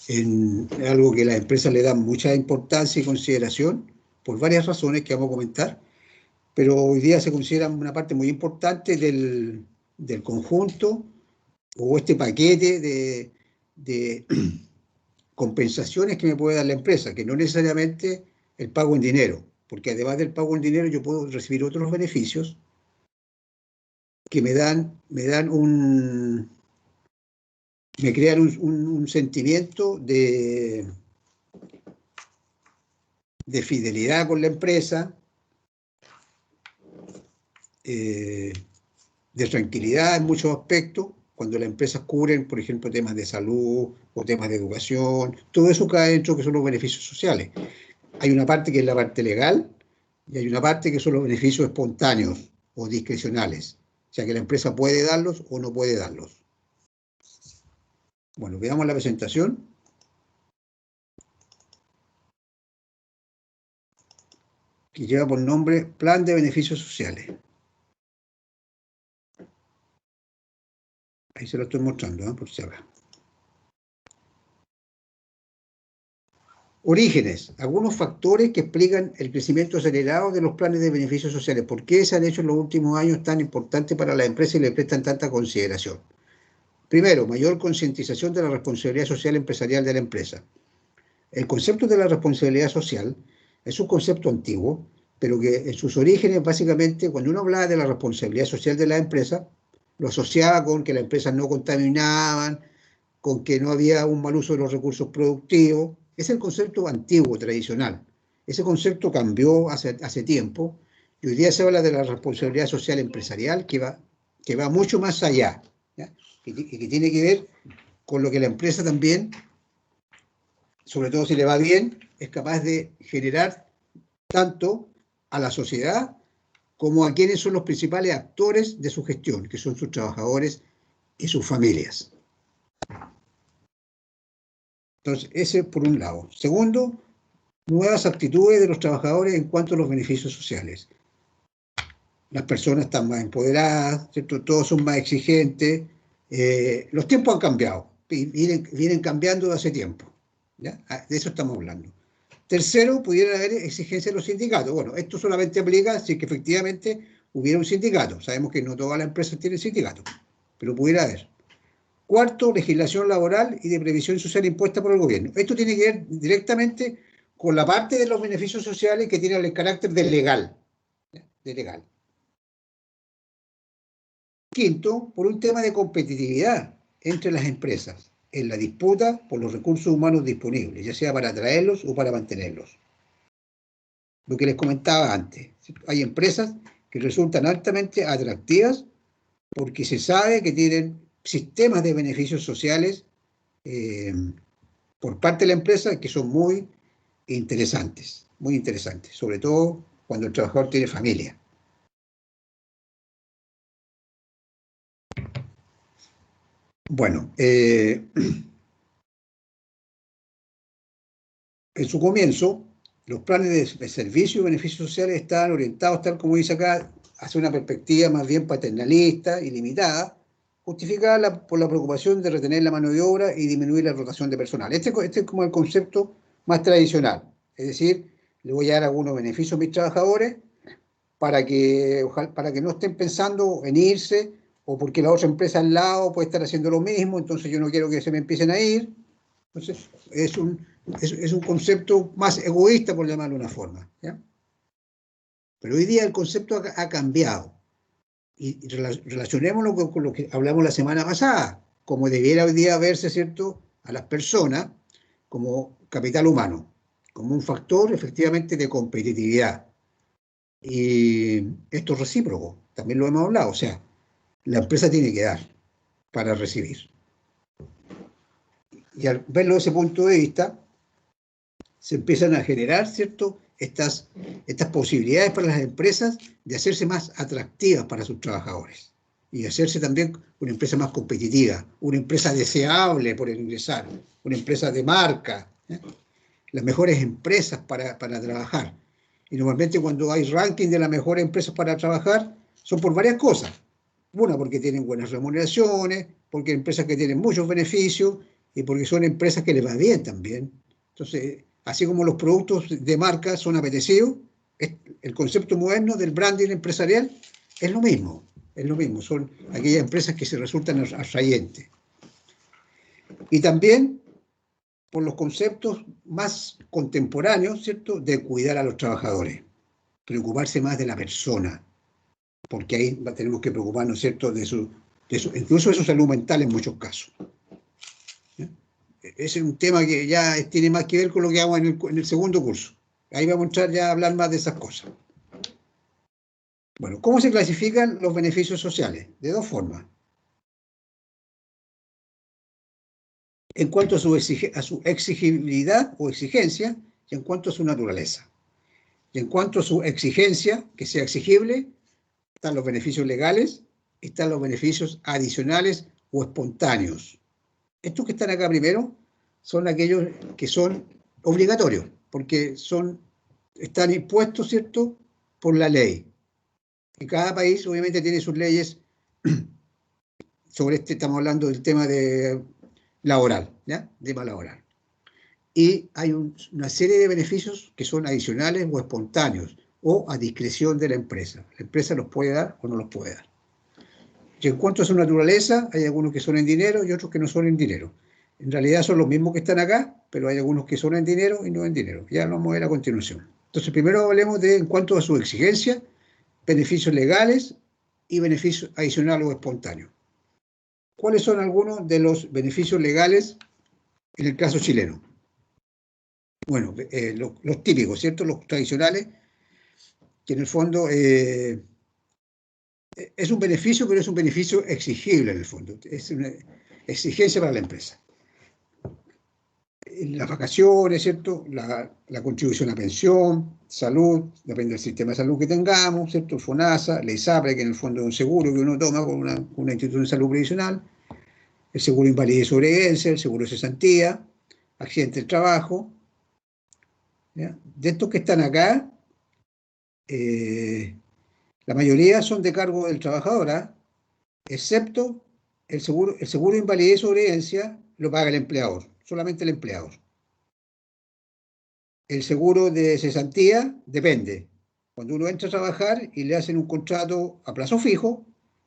en algo que las empresas le dan mucha importancia y consideración por varias razones que vamos a comentar, pero hoy día se consideran una parte muy importante del conjunto o este paquete de compensaciones que me puede dar la empresa, que no necesariamente el pago en dinero, porque además del pago en dinero yo puedo recibir otros beneficios que me crean un sentimiento de fidelidad con la empresa, de tranquilidad en muchos aspectos, cuando las empresas cubren, por ejemplo, temas de salud o temas de educación, todo eso cae dentro que son los beneficios sociales. Hay una parte que es la parte legal y hay una parte que son los beneficios espontáneos o discrecionales, o sea que la empresa puede darlos o no puede darlos. Bueno, veamos la presentación. Que lleva por nombre Plan de Beneficios Sociales. Ahí se lo estoy mostrando, por si habla. Orígenes, algunos factores que explican el crecimiento acelerado de los planes de beneficios sociales. ¿Por qué se han hecho en los últimos años tan importantes para la empresa y le prestan tanta consideración? Primero, mayor concientización de la responsabilidad social empresarial de la empresa. El concepto de la responsabilidad social es un concepto antiguo, pero que en sus orígenes, básicamente, cuando uno hablaba de la responsabilidad social de la empresa, lo asociaba con que las empresas no contaminaban, con que no había un mal uso de los recursos productivos. Es el concepto antiguo, tradicional. Ese concepto cambió hace tiempo y hoy día se habla de la responsabilidad social empresarial que va mucho más allá, ¿ya? Y que tiene que ver con lo que la empresa también, sobre todo si le va bien, es capaz de generar tanto a la sociedad como a quienes son los principales actores de su gestión, que son sus trabajadores y sus familias. Entonces, ese por un lado. Segundo, nuevas actitudes de los trabajadores en cuanto a los beneficios sociales. Las personas están más empoderadas, ¿cierto? Todos son más exigentes. Los tiempos han cambiado, vienen cambiando de hace tiempo, ¿ya? De eso estamos hablando. Tercero, pudiera haber exigencias de los sindicatos. Bueno, esto solamente aplica si es que efectivamente hubiera un sindicato. Sabemos que no todas las empresas tienen sindicato, pero pudiera haber. Cuarto, legislación laboral y de previsión social impuesta por el gobierno. Esto tiene que ver directamente con la parte de los beneficios sociales que tienen el carácter de legal. Quinto, por un tema de competitividad entre las empresas en la disputa por los recursos humanos disponibles, ya sea para atraerlos o para mantenerlos. Lo que les comentaba antes, hay empresas que resultan altamente atractivas porque se sabe que tienen sistemas de beneficios sociales por parte de la empresa que son muy interesantes, sobre todo cuando el trabajador tiene familia. Bueno, en su comienzo, los planes de servicio y beneficios sociales estaban orientados, tal como dice acá, hacia una perspectiva más bien paternalista y limitada, justificada por la preocupación de retener la mano de obra y disminuir la rotación de personal. Este es como el concepto más tradicional, es decir, le voy a dar algunos beneficios a mis trabajadores para que no estén pensando en irse, o porque la otra empresa al lado puede estar haciendo lo mismo, entonces yo no quiero que se me empiecen a ir. Entonces, es un concepto más egoísta, por llamarlo de una forma, ¿ya? Pero hoy día el concepto ha cambiado. Y relacionémoslo con lo que hablamos la semana pasada, como debiera hoy día verse, ¿cierto?, a las personas como capital humano, como un factor efectivamente de competitividad. Y esto es recíproco, también lo hemos hablado, o sea, la empresa tiene que dar para recibir. Y al verlo desde ese punto de vista, se empiezan a generar, ¿cierto?, estas posibilidades para las empresas de hacerse más atractivas para sus trabajadores y de hacerse también una empresa más competitiva, una empresa deseable por ingresar, una empresa de marca, ¿eh? Las mejores empresas para trabajar. Y normalmente cuando hay ranking de las mejores empresas para trabajar, son por varias cosas. Una, porque tienen buenas remuneraciones, porque hay empresas que tienen muchos beneficios y porque son empresas que les va bien también. Entonces, así como los productos de marca son apetecidos, el concepto moderno del branding empresarial es lo mismo. Son aquellas empresas que se resultan atrayentes. Y también por los conceptos más contemporáneos, ¿cierto?, de cuidar a los trabajadores, preocuparse más de la persona, porque ahí tenemos que preocuparnos, ¿cierto?, incluso de su salud mental en muchos casos. Ese es un tema que ya tiene más que ver con lo que hago en el segundo curso. Ahí vamos a entrar ya a hablar más de esas cosas. Bueno, ¿cómo se clasifican los beneficios sociales? De dos formas. En cuanto a su exigibilidad o exigencia, y en cuanto a su naturaleza. Y en cuanto a su exigencia, que sea exigible, están los beneficios legales, están los beneficios adicionales o espontáneos. Estos que están acá primero son aquellos que son obligatorios, porque están impuestos, ¿cierto?, por la ley. Y cada país obviamente tiene sus leyes sobre estamos hablando del tema laboral, ¿ya? Tema laboral. Y hay una serie de beneficios que son adicionales o espontáneos, o a discreción de la empresa. La empresa los puede dar o no los puede dar. Y en cuanto a su naturaleza, hay algunos que son en dinero y otros que no son en dinero. En realidad son los mismos que están acá, pero hay algunos que son en dinero y no en dinero. Ya lo vamos a ver a continuación. Entonces, primero hablemos en cuanto a su exigencia, beneficios legales y beneficios adicionales o espontáneos. ¿Cuáles son algunos de los beneficios legales en el caso chileno? Bueno, los típicos, ¿cierto? Los tradicionales, que en el fondo es un beneficio, pero es un beneficio exigible en el fondo. Es una exigencia para la empresa. Las vacaciones, ¿cierto? La contribución a pensión, salud, depende del sistema de salud que tengamos, ¿cierto? FONASA, la ISAPRE, que en el fondo es un seguro que uno toma con una institución de salud previsional, el seguro de invalidez y sobrevivencia, el seguro de cesantía, accidente del trabajo. ¿Ya? De estos que están acá, la mayoría son de cargo del trabajador, ¿eh? Excepto el seguro de invalidez y sobrevivencia lo paga el empleador, solamente el empleador. El seguro de cesantía depende. Cuando uno entra a trabajar y le hacen un contrato a plazo fijo,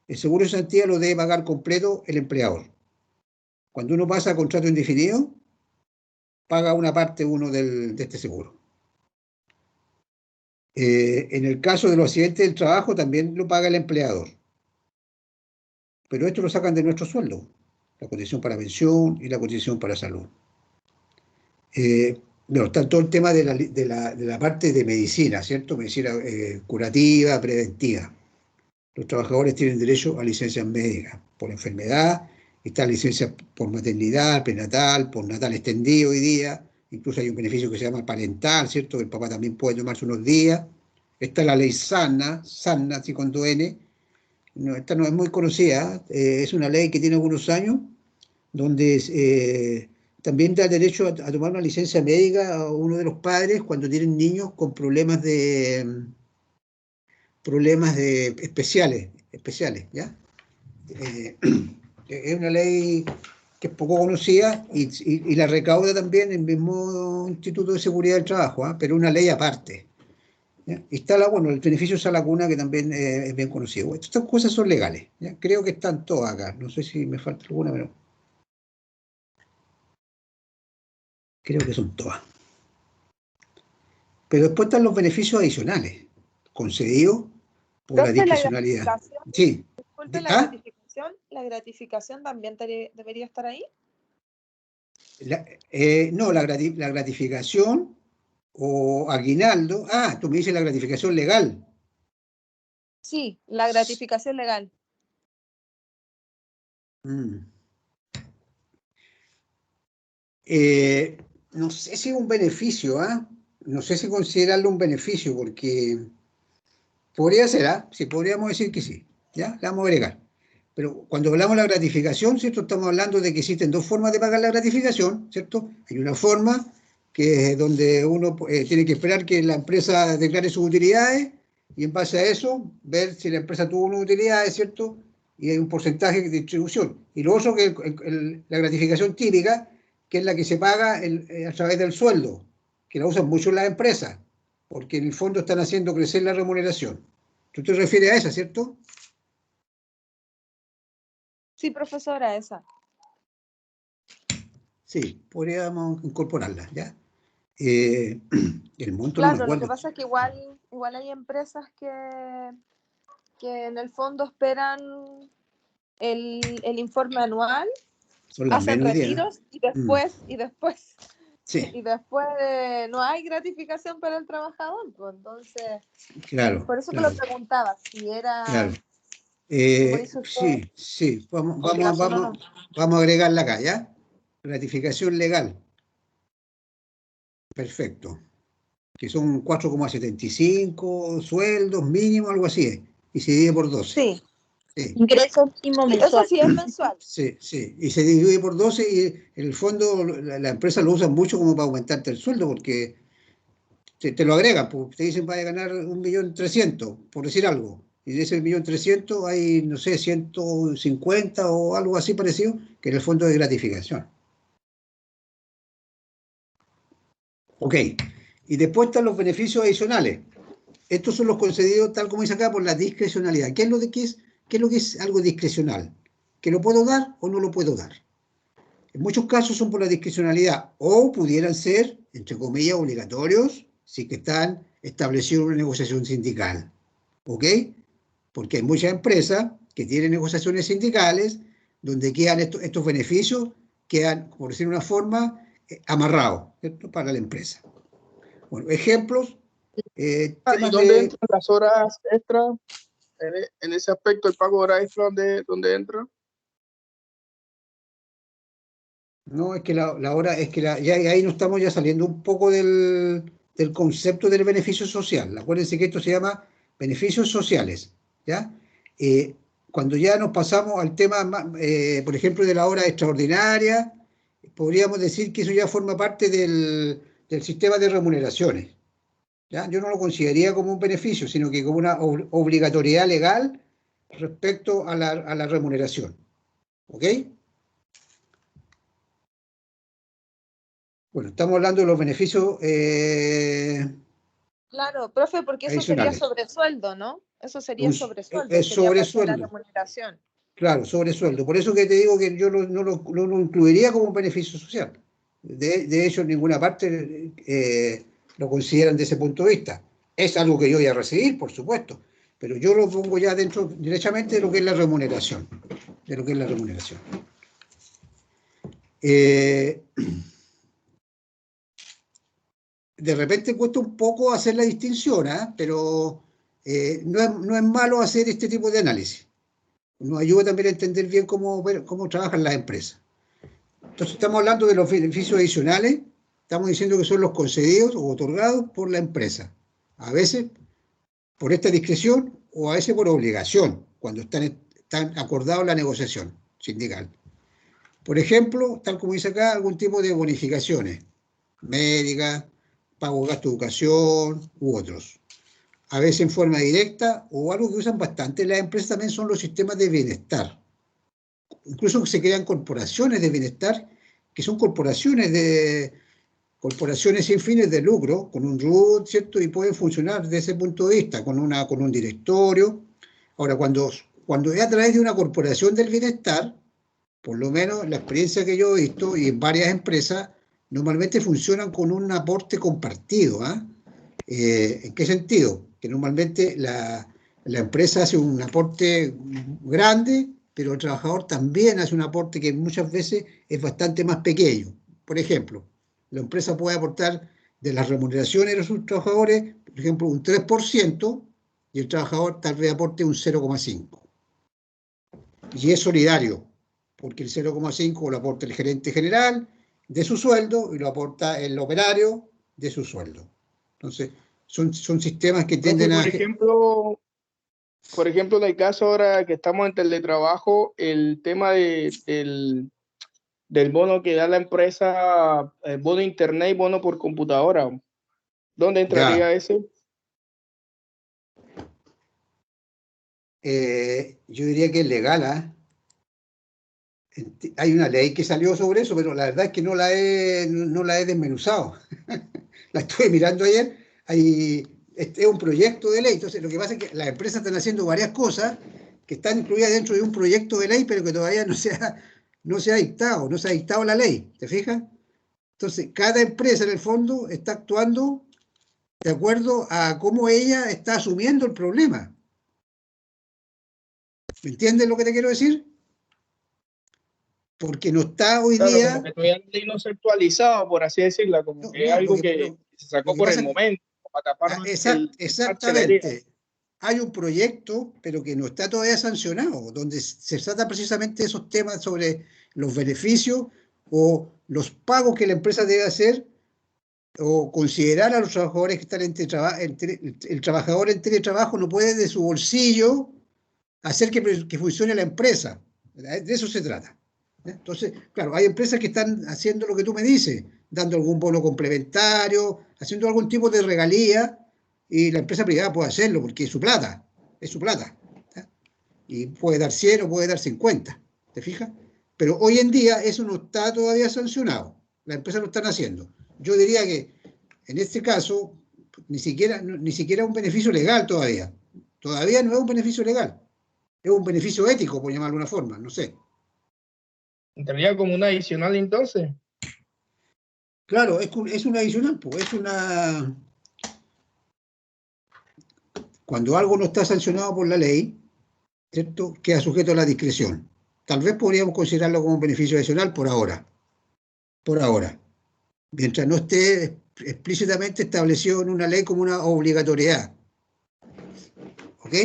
el seguro de cesantía lo debe pagar completo el empleador. Cuando uno pasa a contrato indefinido, paga una parte de este seguro. En el caso de los accidentes del trabajo también lo paga el empleador. Pero esto lo sacan de nuestro sueldo, la cotización para pensión y la cotización para salud. Bueno, está todo el tema de la parte de medicina, ¿cierto? Medicina curativa, preventiva. Los trabajadores tienen derecho a licencias médicas por enfermedad, está licencia por maternidad, prenatal, por natal extendido hoy día, incluso hay un beneficio que se llama parental, ¿cierto? El papá también puede tomarse unos días. Está la ley SANA, así con dos N, no, esta no es muy conocida, es una ley que tiene algunos años, donde también da derecho a tomar una licencia médica a uno de los padres cuando tienen niños con problemas de especiales, ¿ya? Es una ley que es poco conocida y la recauda también el mismo Instituto de Seguridad del Trabajo, ¿ah? Pero una ley aparte, ¿ya? Y está el beneficio de la cuna que también es bien conocido. Estas cosas son legales, ¿ya? Creo que están todas acá, no sé si me falta alguna, pero creo que son todas. Pero después están los beneficios adicionales, concedidos por la Profe, la discrecionalidad. gratificación, Sí. disculpe, ¿Ah? la gratificación también debería estar ahí. No, la gratificación o aguinaldo. Ah, tú me dices la gratificación legal. Sí, la gratificación legal. Mm. No sé si es un beneficio, ¿ah? No sé si considerarlo un beneficio, porque podría ser, ¿ah? Sí, podríamos decir que sí, ¿ya? La vamos a agregar. Pero cuando hablamos de la gratificación, ¿cierto? Estamos hablando de que existen dos formas de pagar la gratificación, ¿cierto? Hay una forma que es donde uno tiene que esperar que la empresa declare sus utilidades y en base a eso ver si la empresa tuvo unas utilidades, ¿cierto? Y hay un porcentaje de distribución. Y lo otro que es la gratificación típica, que es la que se paga a través del sueldo, que la usan mucho las empresas, porque en el fondo están haciendo crecer la remuneración. ¿Tú te refieres a esa, cierto? Sí, profesora, esa. Sí, podríamos incorporarla, ¿ya? El monto no me Claro, lo que acuerdo. pasa es que igual hay empresas que en el fondo esperan el informe anual, Son las hacen menos hoy día. retiros Mm, y después sí, no hay gratificación para el trabajador. Pues, entonces, claro, por eso que lo claro, preguntaba, si claro. era, como dice usted, Sí, obligación o no. vamos a agregarla acá, ¿ya? Gratificación legal, perfecto. Que son 4,75 sueldos mínimo, algo así, y se divide por 12. Sí, Sí, Ingreso mínimo eso mensual. sí es mensual. sí, y se divide por 12 y en el fondo la empresa lo usa mucho como para aumentarte el sueldo, porque te lo agregan, pues, te dicen vaya a ganar 1.300.000, por decir algo. Y de ese 1.300.000 hay, no sé, 150 o algo así parecido, que en el fondo es gratificación. Ok. Y después están los beneficios adicionales. Estos son los concedidos, tal como dice acá, por la discrecionalidad. ¿Qué es lo que es algo discrecional? ¿Que lo puedo dar o no lo puedo dar? En muchos casos son por la discrecionalidad o pudieran ser, entre comillas, obligatorios si que están establecidos en una negociación sindical. ¿Ok? Porque hay muchas empresas que tienen negociaciones sindicales donde quedan estos beneficios, quedan, por decir una forma, amarrados, ¿cierto? Para la empresa. Bueno, ejemplos, ¿Y temas dónde de... entran las horas extra? En ese aspecto, el pago de hora extra, ¿dónde entra? No, es que la hora, es que ya ahí nos estamos ya saliendo un poco del concepto del beneficio social. Acuérdense que esto se llama beneficios sociales, ¿ya? Eh, Cuando ya nos pasamos al tema, por ejemplo, de la hora extraordinaria, podríamos decir que eso ya forma parte del sistema de remuneraciones, ¿ya? Yo no lo consideraría como un beneficio, sino que como una obligatoriedad legal respecto a la remuneración, ¿ok? Bueno, estamos hablando de los beneficios Claro, profe, porque eso sería adicionales. sobresueldo, ¿no? Eso sería sobresueldo, Es sería parte de la sobresueldo, remuneración. claro, sobresueldo. Por eso que te digo que yo no lo incluiría como un beneficio social. De hecho, en ninguna parte lo consideran de ese punto de vista. Es algo que yo voy a recibir, por supuesto, pero yo lo pongo ya dentro directamente de lo que es la remuneración. De lo que es la remuneración. Eh, de repente cuesta un poco hacer la distinción, ¿eh? Pero no es malo hacer este tipo de análisis. Nos ayuda también a entender bien cómo trabajan las empresas. Entonces estamos hablando de los beneficios adicionales, estamos diciendo que son los concedidos o otorgados por la empresa. A veces por esta discreción o a veces por obligación, cuando están acordados en la negociación sindical. Por ejemplo, tal como dice acá, algún tipo de bonificaciones, médicas, pago de gasto de educación u otros. A veces en forma directa, o algo que usan bastante las empresas también son los sistemas de bienestar. Incluso se crean corporaciones de bienestar, que son corporaciones sin fines de lucro, con un RUT, ¿cierto? Y pueden funcionar desde ese punto de vista, con un directorio. Ahora, cuando es a través de una corporación del bienestar, por lo menos la experiencia que yo he visto, y en varias empresas, normalmente funcionan con un aporte compartido. ¿En qué sentido? Que normalmente la empresa hace un aporte grande, pero el trabajador también hace un aporte que muchas veces es bastante más pequeño. Por ejemplo, la empresa puede aportar de las remuneraciones de sus trabajadores, por ejemplo, un 3%, y el trabajador tal vez aporte un 0,5%. Y es solidario, porque el 0,5% lo aporta el gerente general de su sueldo y lo aporta el operario de su sueldo. Entonces, son sistemas que tienden a... Por ejemplo, en el caso ahora que estamos en teletrabajo, el tema del bono que da la empresa, bono internet y bono por computadora, ¿dónde entraría Ya. ese? Yo diría que es legal. Hay una ley que salió sobre eso, pero la verdad es que no la he desmenuzado. La estuve mirando ayer. Es un proyecto de ley. Entonces, lo que pasa es que las empresas están haciendo varias cosas que están incluidas dentro de un proyecto de ley, pero que todavía no se ha dictado la ley. ¿Te fijas? Entonces, cada empresa en el fondo está actuando de acuerdo a cómo ella está asumiendo el problema. ¿Me entiendes lo que te quiero decir? Porque no está hoy Claro, día... como que todavía no se ha actualizado, por así decirlo, como que es algo que se sacó por el momento, para tapar exactamente. Hay un proyecto, pero que no está todavía sancionado, donde se trata precisamente de esos temas sobre los beneficios o los pagos que la empresa debe hacer o considerar a los trabajadores que están el trabajador en teletrabajo no puede de su bolsillo hacer que funcione la empresa. De eso se trata. Entonces, claro, hay empresas que están haciendo lo que tú me dices, dando algún bono complementario, haciendo algún tipo de regalía, y la empresa privada puede hacerlo porque es su plata, y puede dar 100 o puede dar 50, ¿te fijas? Pero hoy en día eso no está todavía sancionado, las empresas lo están haciendo. Yo diría que en este caso ni siquiera un beneficio legal todavía no es un beneficio legal, es un beneficio ético, por llamarlo de una forma, no sé. ¿Entraría como una adicional entonces? Claro, es una adicional, pues cuando algo no está sancionado por la ley, ¿cierto? Queda sujeto a la discreción. Tal vez podríamos considerarlo como un beneficio adicional por ahora. Mientras no esté explícitamente establecido en una ley como una obligatoriedad. ¿Ok?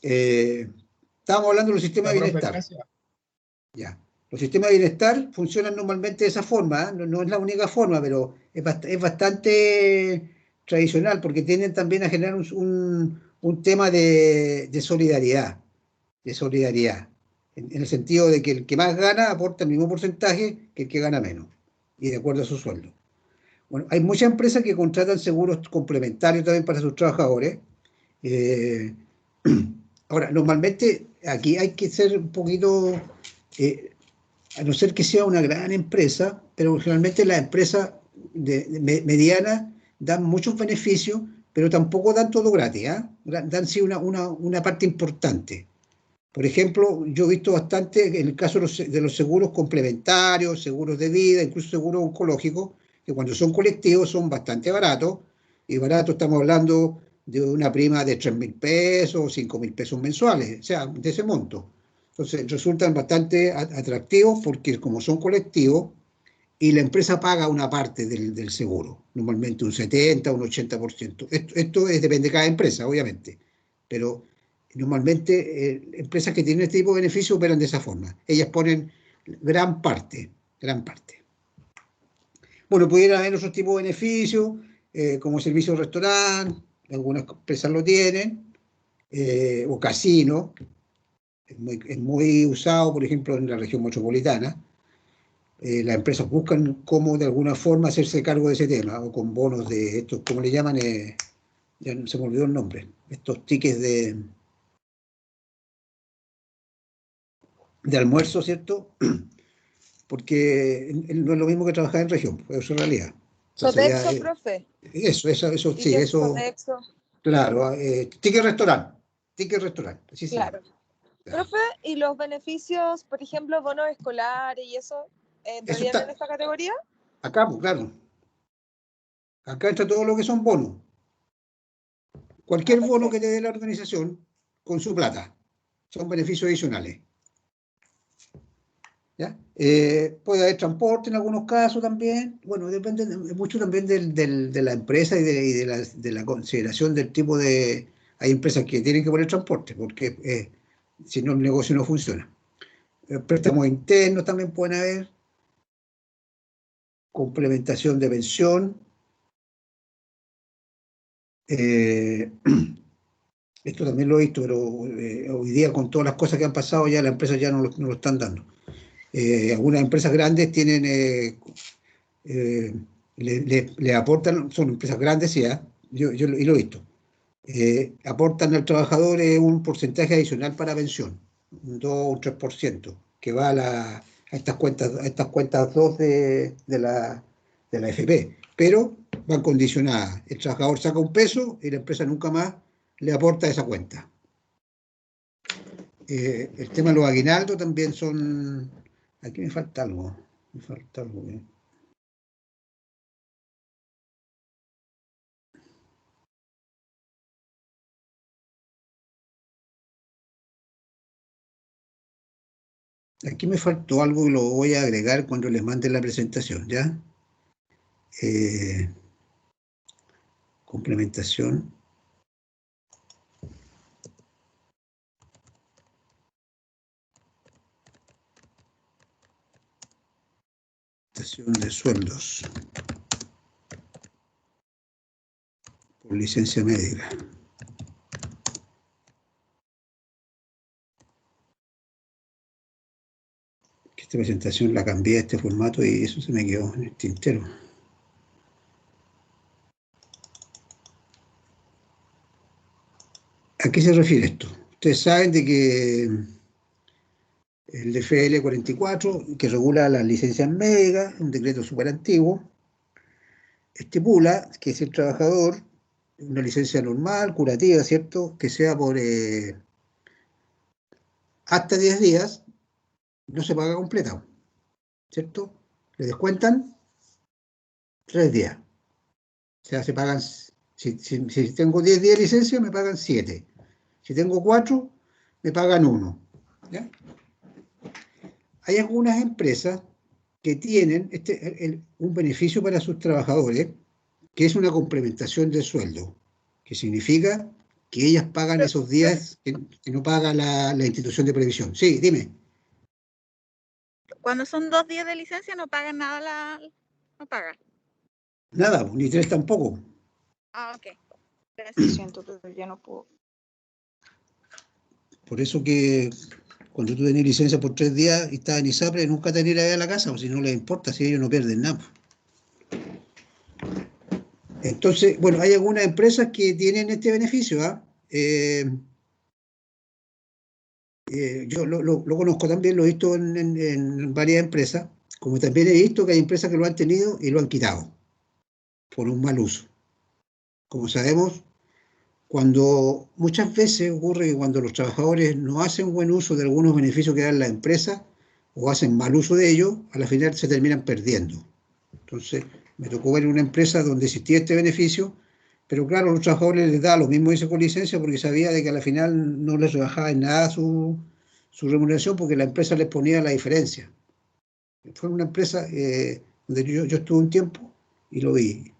Estábamos hablando de los sistemas de bienestar. Gracias. Ya. Los sistemas de bienestar funcionan normalmente de esa forma, ¿eh? No es la única forma, pero es bastante tradicional porque tienden también a generar un tema de solidaridad, en el sentido de que el que más gana aporta el mismo porcentaje que el que gana menos, y de acuerdo a su sueldo. Bueno, hay muchas empresas que contratan seguros complementarios también para sus trabajadores. Eh, Ahora, normalmente aquí hay que ser un poquito... a no ser que sea una gran empresa, pero generalmente las empresas medianas dan muchos beneficios, pero tampoco dan todo gratis, dan sí una parte importante. Por ejemplo, yo he visto bastante en el caso de los seguros complementarios, seguros de vida, incluso seguros oncológicos, que cuando son colectivos son bastante baratos, y barato estamos hablando de una prima de 3.000 pesos o 5.000 pesos mensuales, o sea, de ese monto. Entonces resultan bastante atractivos porque como son colectivos, y la empresa paga una parte del seguro, normalmente un 70, un 80%. Esto depende de cada empresa, obviamente, pero normalmente empresas que tienen este tipo de beneficio operan de esa forma. Ellas ponen gran parte, gran parte. Bueno, pudiera haber otros tipos de beneficios, como servicio de restaurante, algunas empresas lo tienen, o casino, es muy usado, por ejemplo, en la región metropolitana. Las empresas buscan cómo de alguna forma hacerse cargo de ese tema, o con bonos de estos, ¿cómo le llaman? Ya se me olvidó el nombre, estos tickets de almuerzo, ¿cierto? Porque no es lo mismo que trabajar en región, pues eso es realidad. Entonces ya, Sodexo, profe. eso, ¿Y sí, qué es eso, Sodexo? claro, ticket restaurante, así se llama. Claro. Claro. Profe, ¿y los beneficios, por ejemplo, bonos escolares y eso, Eso entrarían en está esta categoría? acá, pues claro. Acá entra todo lo que son bonos. Ah, Cualquier bono que te perfecto. dé la organización con su plata. Son beneficios adicionales. ¿Ya? Puede haber transporte en algunos casos también. Bueno, depende mucho también de la empresa y de la consideración del tipo de... Hay empresas que tienen que poner transporte porque si no el negocio no funciona. Préstamos internos también pueden haber. Complementación de pensión. Eh, Esto también lo he visto, pero hoy día con todas las cosas que han pasado ya las empresas ya no lo están dando. Algunas empresas grandes tienen, eh, le aportan, son empresas grandes ya, y lo he visto, aportan al trabajador un porcentaje adicional para pensión, un 2 o un 3%, que va a estas cuentas 2 de la FP, pero van condicionadas. El trabajador saca un peso y la empresa nunca más le aporta esa cuenta. El tema de los aguinaldos también son... Aquí me falta algo. Me falta algo. Aquí me faltó algo y lo voy a agregar cuando les mande la presentación, ¿ya? Eh, complementación. De sueldos por licencia médica. Esta presentación la cambié a este formato y eso se me quedó en el tintero. ¿A qué se refiere esto? Ustedes saben de que el DFL 44, que regula las licencias médicas, un decreto súper antiguo, estipula que si el trabajador, una licencia normal, curativa, ¿cierto?, que sea por hasta 10 días, no se paga completa, ¿cierto? Le descuentan 3 días. O sea, se pagan, si tengo 10 días de licencia, me pagan 7. Si tengo 4, me pagan 1. ¿Ya? Hay algunas empresas que tienen un beneficio para sus trabajadores, que es una complementación del sueldo, que significa que ellas pagan esos Profe, días que no paga la institución de previsión. Sí, dime. Cuando son 2 días de licencia no pagan nada, no pagan. Nada, ni 3 tampoco. Ah, ok. Lo siento, pero ya no puedo. Por eso que cuando tú tenés licencia por 3 días y estás en ISAPRE, nunca te irás a la casa, o si no les importa, si ellos no pierden nada. Entonces, bueno, hay algunas empresas que tienen este beneficio. ¿Ah? Yo lo conozco también, lo he visto en varias empresas, como también he visto que hay empresas que lo han tenido y lo han quitado por un mal uso. Como sabemos, cuando muchas veces ocurre que cuando los trabajadores no hacen buen uso de algunos beneficios que dan la empresa o hacen mal uso de ellos, a la final se terminan perdiendo. Entonces, me tocó ver una empresa donde existía este beneficio, pero claro, a los trabajadores les da lo mismo ese con licencia porque sabía de que a la final no les rebajaba en nada su remuneración porque la empresa les ponía la diferencia. Fue una empresa donde yo estuve un tiempo y lo vi.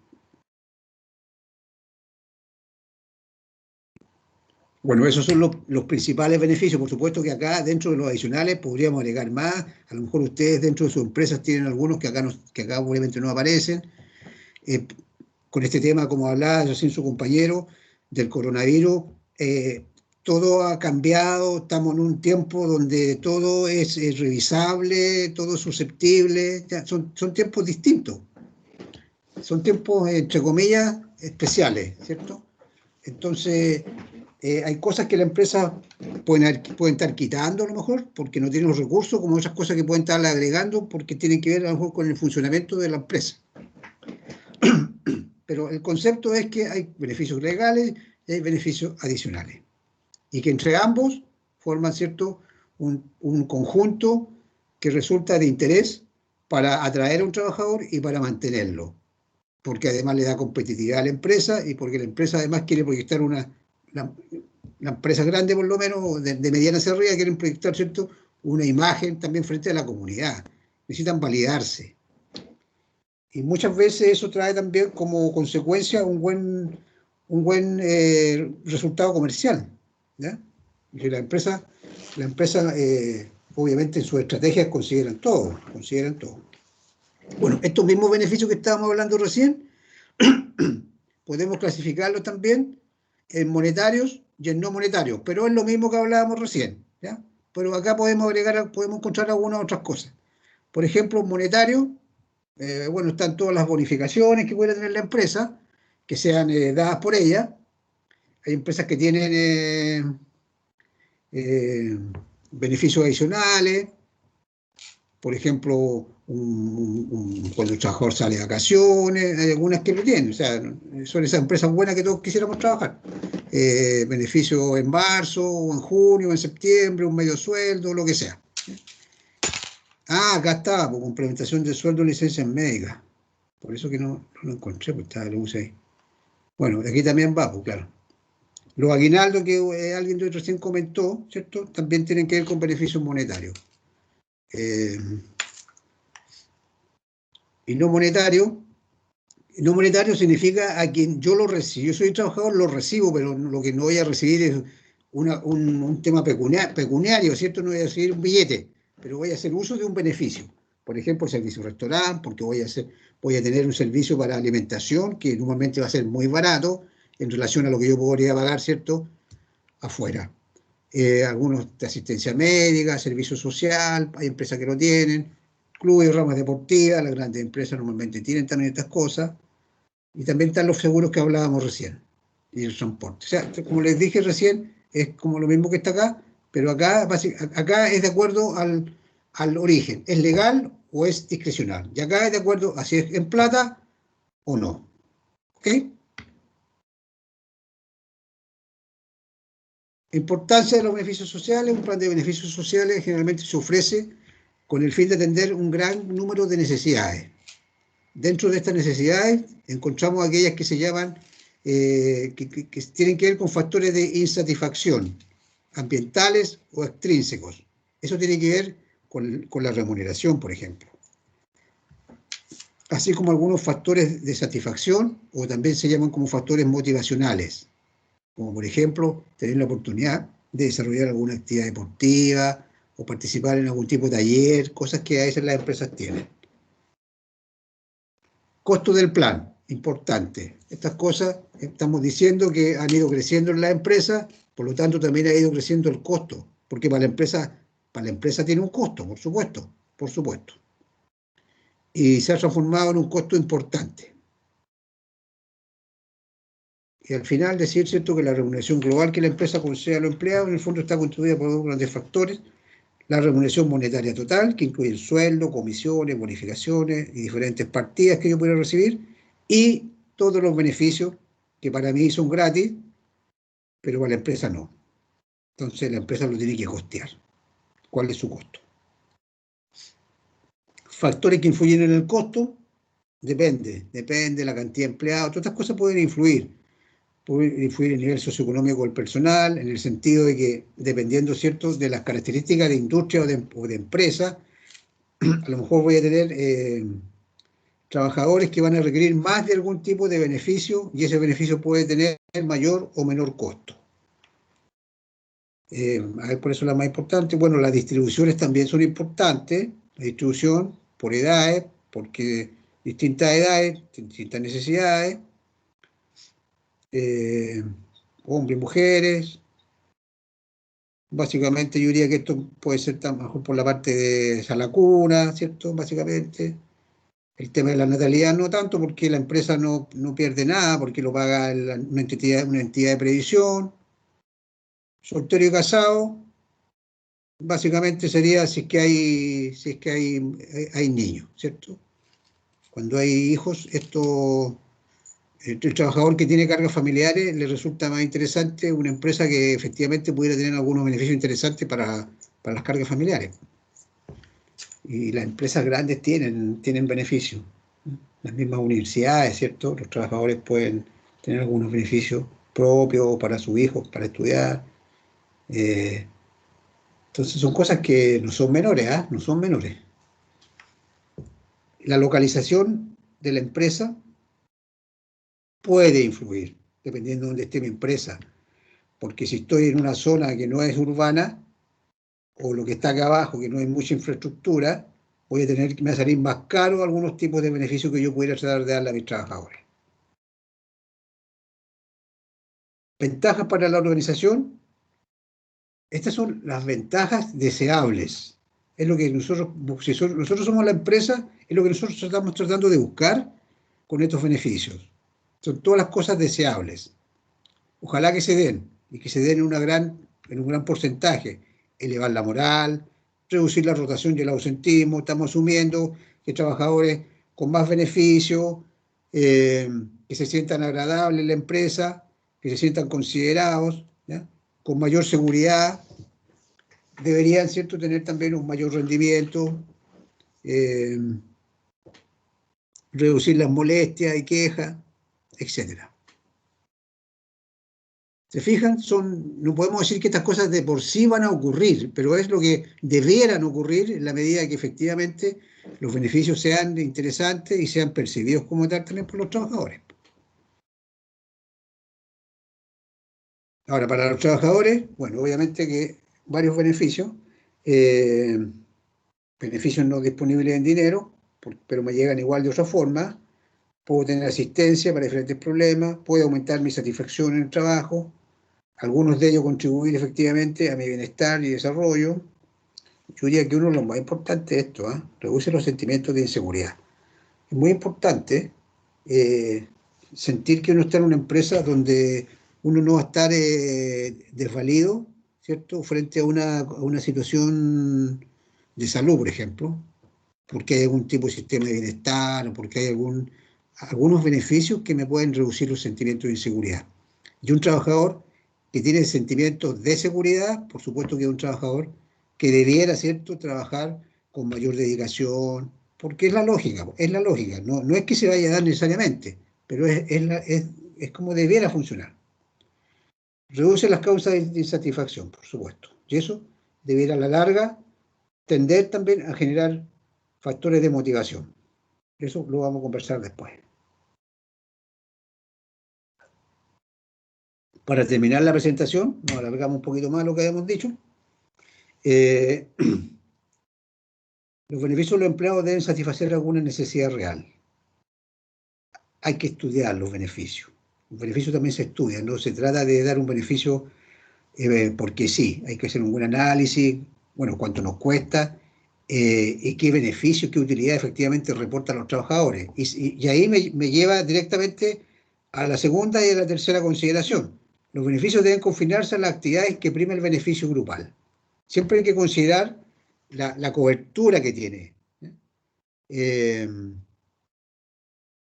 Bueno, esos son los principales beneficios. Por supuesto que acá, dentro de los adicionales, podríamos agregar más. A lo mejor ustedes dentro de sus empresas tienen algunos que acá obviamente no aparecen. Con este tema, como hablaba yo sin su compañero, del coronavirus, todo ha cambiado. Estamos en un tiempo donde todo es revisable, todo es susceptible. Ya son tiempos distintos. Son tiempos, entre comillas, especiales, ¿cierto? Entonces, hay cosas que la empresa pueden estar quitando a lo mejor porque no tienen los recursos, como otras cosas que pueden estar agregando porque tienen que ver a lo mejor con el funcionamiento de la empresa. Pero el concepto es que hay beneficios legales y hay beneficios adicionales. Y que entre ambos forman, ¿cierto?, un conjunto que resulta de interés para atraer a un trabajador y para mantenerlo. Porque además le da competitividad a la empresa y porque la empresa además quiere proyectar la empresa grande por lo menos, de mediana hacia arriba, quieren proyectar, ¿cierto?, una imagen también frente a la comunidad. Necesitan validarse. Y muchas veces eso trae también como consecuencia un buen resultado comercial, ¿ya? Y la empresa obviamente en sus estrategias consideran todo. Bueno, estos mismos beneficios que estábamos hablando recién, podemos clasificarlos también en monetarios y en no monetarios, pero es lo mismo que hablábamos recién, ¿ya? Pero acá podemos encontrar algunas otras cosas. Por ejemplo, monetario, bueno, están todas las bonificaciones que puede tener la empresa, que sean dadas por ella. Hay empresas que tienen beneficios adicionales, por ejemplo, cuando el trabajador sale de vacaciones, hay algunas que lo tienen, o sea, son esas empresas buenas que todos quisiéramos trabajar. Beneficios en marzo, o en junio, o en septiembre, un medio sueldo, lo que sea. Acá está, por complementación de sueldo y licencias médicas. Por eso que no lo encontré, pues estaba, lo puse ahí. Bueno, aquí también va, pues claro. Los aguinaldos que alguien de recién comentó, ¿cierto? También tienen que ver con beneficios monetarios. Y no monetario significa a quien yo lo recibo. Yo soy trabajador, lo recibo, pero lo que no voy a recibir es un tema pecuniario, ¿cierto? No voy a recibir un billete, pero voy a hacer uso de un beneficio. Por ejemplo, el servicio restaurante, porque voy a tener un servicio para alimentación que normalmente va a ser muy barato en relación a lo que yo podría pagar, ¿cierto?, afuera. Algunos de asistencia médica, servicio social, hay empresas que lo tienen, clubes y ramas deportivas, las grandes empresas normalmente tienen también estas cosas, y también están los seguros que hablábamos recién, y el transporte. O sea, como les dije recién, es como lo mismo que está acá, pero acá es de acuerdo al origen, ¿es legal o es discrecional? Y acá es de acuerdo a si es en plata o no. ¿Ok? Importancia de los beneficios sociales. Un plan de beneficios sociales generalmente se ofrece con el fin de atender un gran número de necesidades. Dentro de estas necesidades encontramos aquellas que se llaman, que tienen que ver con factores de insatisfacción, ambientales o extrínsecos. Eso tiene que ver con la remuneración, por ejemplo. Así como algunos factores de satisfacción, o también se llaman como factores motivacionales, como por ejemplo tener la oportunidad de desarrollar alguna actividad deportiva o participar en algún tipo de taller, cosas que a veces las empresas tienen. Costo del plan, importante. Estas cosas estamos diciendo que han ido creciendo en la empresa, por lo tanto también ha ido creciendo el costo, porque para la empresa tiene un costo, por supuesto. Y se ha transformado en un costo importante. Y al final decir, ¿cierto?, que la remuneración global que la empresa concede a los empleados en el fondo está constituida por dos grandes factores: la remuneración monetaria total, que incluye el sueldo, comisiones, bonificaciones y diferentes partidas que yo puedo recibir, y todos los beneficios que para mí son gratis, pero para la empresa no. Entonces la empresa lo tiene que costear. ¿Cuál es su costo? Factores que influyen en el costo, depende de la cantidad de empleados. Todas estas cosas pueden influir en el nivel socioeconómico del personal, en el sentido de que, dependiendo, ¿cierto?, de las características de industria o de empresa, a lo mejor voy a tener trabajadores que van a requerir más de algún tipo de beneficio y ese beneficio puede tener mayor o menor costo. A ver, por eso la más importante. Bueno, las distribuciones también son importantes. La distribución por edades, porque distintas edades, distintas necesidades. Hombres, mujeres. Básicamente yo diría que esto puede ser mejor por la parte de esa lacuna, ¿cierto? Básicamente. El tema de la natalidad no tanto porque la empresa no pierde nada, porque lo paga una entidad de previsión. Soltero y casado, básicamente sería si es que hay niños, ¿cierto? Cuando hay hijos, el trabajador que tiene cargas familiares le resulta más interesante una empresa que efectivamente pudiera tener algunos beneficios interesantes para las cargas familiares. Y las empresas grandes tienen beneficios. Las mismas universidades, ¿cierto? Los trabajadores pueden tener algunos beneficios propios para sus hijos, para estudiar. Entonces son cosas que no son menores, ¿ah? No son menores. La localización de la empresa puede influir, dependiendo de dónde esté mi empresa. Porque si estoy en una zona que no es urbana, o lo que está acá abajo, que no hay mucha infraestructura, me va a salir más caro algunos tipos de beneficios que yo pudiera tratar de darle a mis trabajadores. Ventajas para la organización. Estas son las ventajas deseables. Es lo que nosotros somos la empresa, es lo que nosotros estamos tratando de buscar con estos beneficios. Son todas las cosas deseables. Ojalá que se den, y que se den en un gran porcentaje. Elevar la moral, reducir la rotación y el ausentismo. Estamos asumiendo que trabajadores con más beneficio, que se sientan agradables en la empresa, que se sientan considerados, ¿ya? Con mayor seguridad, deberían, ¿cierto?, tener también un mayor rendimiento, reducir las molestias y quejas, etc. ¿Se fijan? No podemos decir que estas cosas de por sí van a ocurrir, pero es lo que debieran ocurrir en la medida que efectivamente los beneficios sean interesantes y sean percibidos como tal también por los trabajadores. Ahora, para los trabajadores, bueno, obviamente que varios beneficios, beneficios no disponibles en dinero, pero me llegan igual de otra forma. Puedo tener asistencia para diferentes problemas, puedo aumentar mi satisfacción en el trabajo, algunos de ellos contribuir efectivamente a mi bienestar y desarrollo. Yo diría que uno de los más importantes es esto, reduce los sentimientos de inseguridad. Es muy importante sentir que uno está en una empresa donde uno no va a estar desvalido, ¿cierto?, frente a una situación de salud, por ejemplo, porque hay algún tipo de sistema de bienestar o porque hay algunos beneficios que me pueden reducir los sentimientos de inseguridad. Y un trabajador que tiene sentimientos de seguridad, por supuesto que es un trabajador que debiera, ¿cierto?, trabajar con mayor dedicación, porque es la lógica, no es que se vaya a dar necesariamente, pero es como debiera funcionar. Reduce las causas de insatisfacción, por supuesto, y eso debiera a la larga tender también a generar factores de motivación. Eso lo vamos a conversar después. Para terminar la presentación, nos alargamos un poquito más lo que habíamos dicho. Los beneficios de los empleados deben satisfacer alguna necesidad real. Hay que estudiar los beneficios. Los beneficios también se estudian, no se trata de dar un beneficio porque sí, hay que hacer un buen análisis, bueno, cuánto nos cuesta, y qué beneficios, qué utilidad efectivamente reportan los trabajadores. Y ahí me lleva directamente a la segunda y a la tercera consideración. Los beneficios deben confinarse a las actividades que prima el beneficio grupal. Siempre hay que considerar la cobertura que tiene.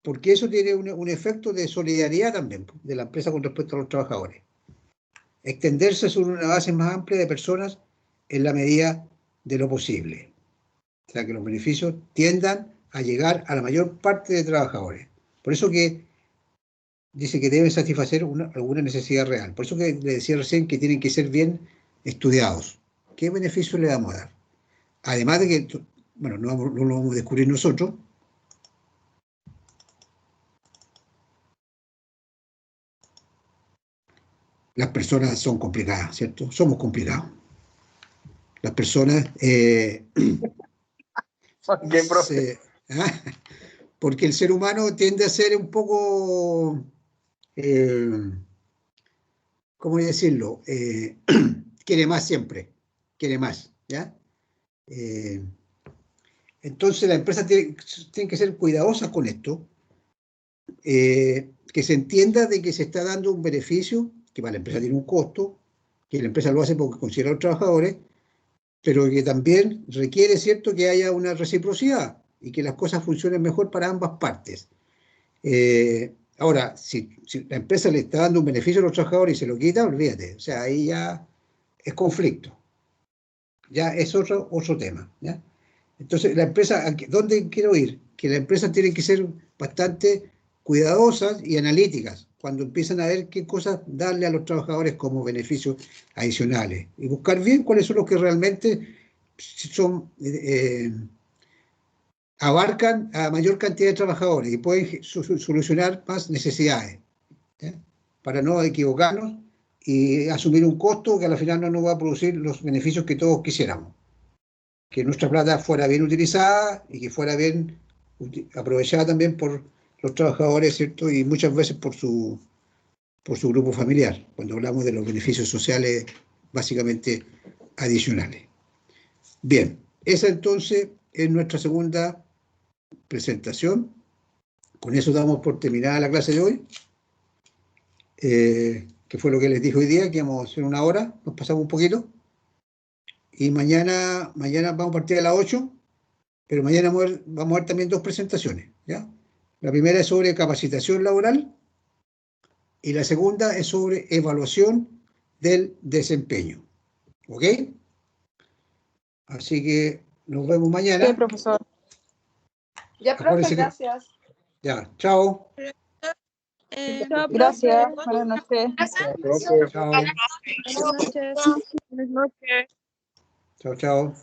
Porque eso tiene un efecto de solidaridad también de la empresa con respecto a los trabajadores. Extenderse sobre una base más amplia de personas en la medida de lo posible. O sea, que los beneficios tiendan a llegar a la mayor parte de trabajadores. Por eso que dice que deben satisfacer alguna necesidad real. Por eso que le decía recién que tienen que ser bien estudiados. ¿Qué beneficios le vamos a dar? Además de que, bueno, no lo vamos a descubrir nosotros, las personas son complicadas, ¿cierto? Somos complicados. Las personas... ¿Por qué, profe? porque el ser humano tiende a ser un poco... ¿cómo decirlo? Quiere más siempre, quiere más, ¿ya? Entonces la empresa tiene que ser cuidadosa con esto, que se entienda de que se está dando un beneficio, que para la empresa tiene un costo, que la empresa lo hace porque considera a los trabajadores, pero que también requiere, ¿cierto?, que haya una reciprocidad y que las cosas funcionen mejor para ambas partes. Ahora, si la empresa le está dando un beneficio a los trabajadores y se lo quita, olvídate, o sea, ahí ya es conflicto, ya es otro tema, ¿ya? Entonces, la empresa, ¿dónde quiero ir? Que las empresas tienen que ser bastante cuidadosas y analíticas cuando empiezan a ver qué cosas darle a los trabajadores como beneficios adicionales y buscar bien cuáles son los que realmente son... abarcan a mayor cantidad de trabajadores y pueden solucionar más necesidades, ¿ya? Para no equivocarnos y asumir un costo que al final no nos va a producir los beneficios que todos quisiéramos. Que nuestra plata fuera bien utilizada y que fuera bien aprovechada también por los trabajadores, ¿cierto? Y muchas veces por su grupo familiar, cuando hablamos de los beneficios sociales básicamente adicionales. Bien, esa entonces es nuestra segunda presentación. Con eso damos por terminada la clase de hoy, que fue lo que les dije hoy día, que íbamos a hacer una hora, nos pasamos un poquito, y mañana vamos a partir a las 8, pero mañana vamos a ver también dos presentaciones, ¿ya? La primera es sobre capacitación laboral y la segunda es sobre evaluación del desempeño, ¿ok? Así que nos vemos mañana. Sí, profesor. Ya, profe, Acuérdense que... gracias. Ya, chao. Chao, Gracias. profe. Buenas noches. Profe. Chao. Buenas noches. Buenas noches. Chao, chao.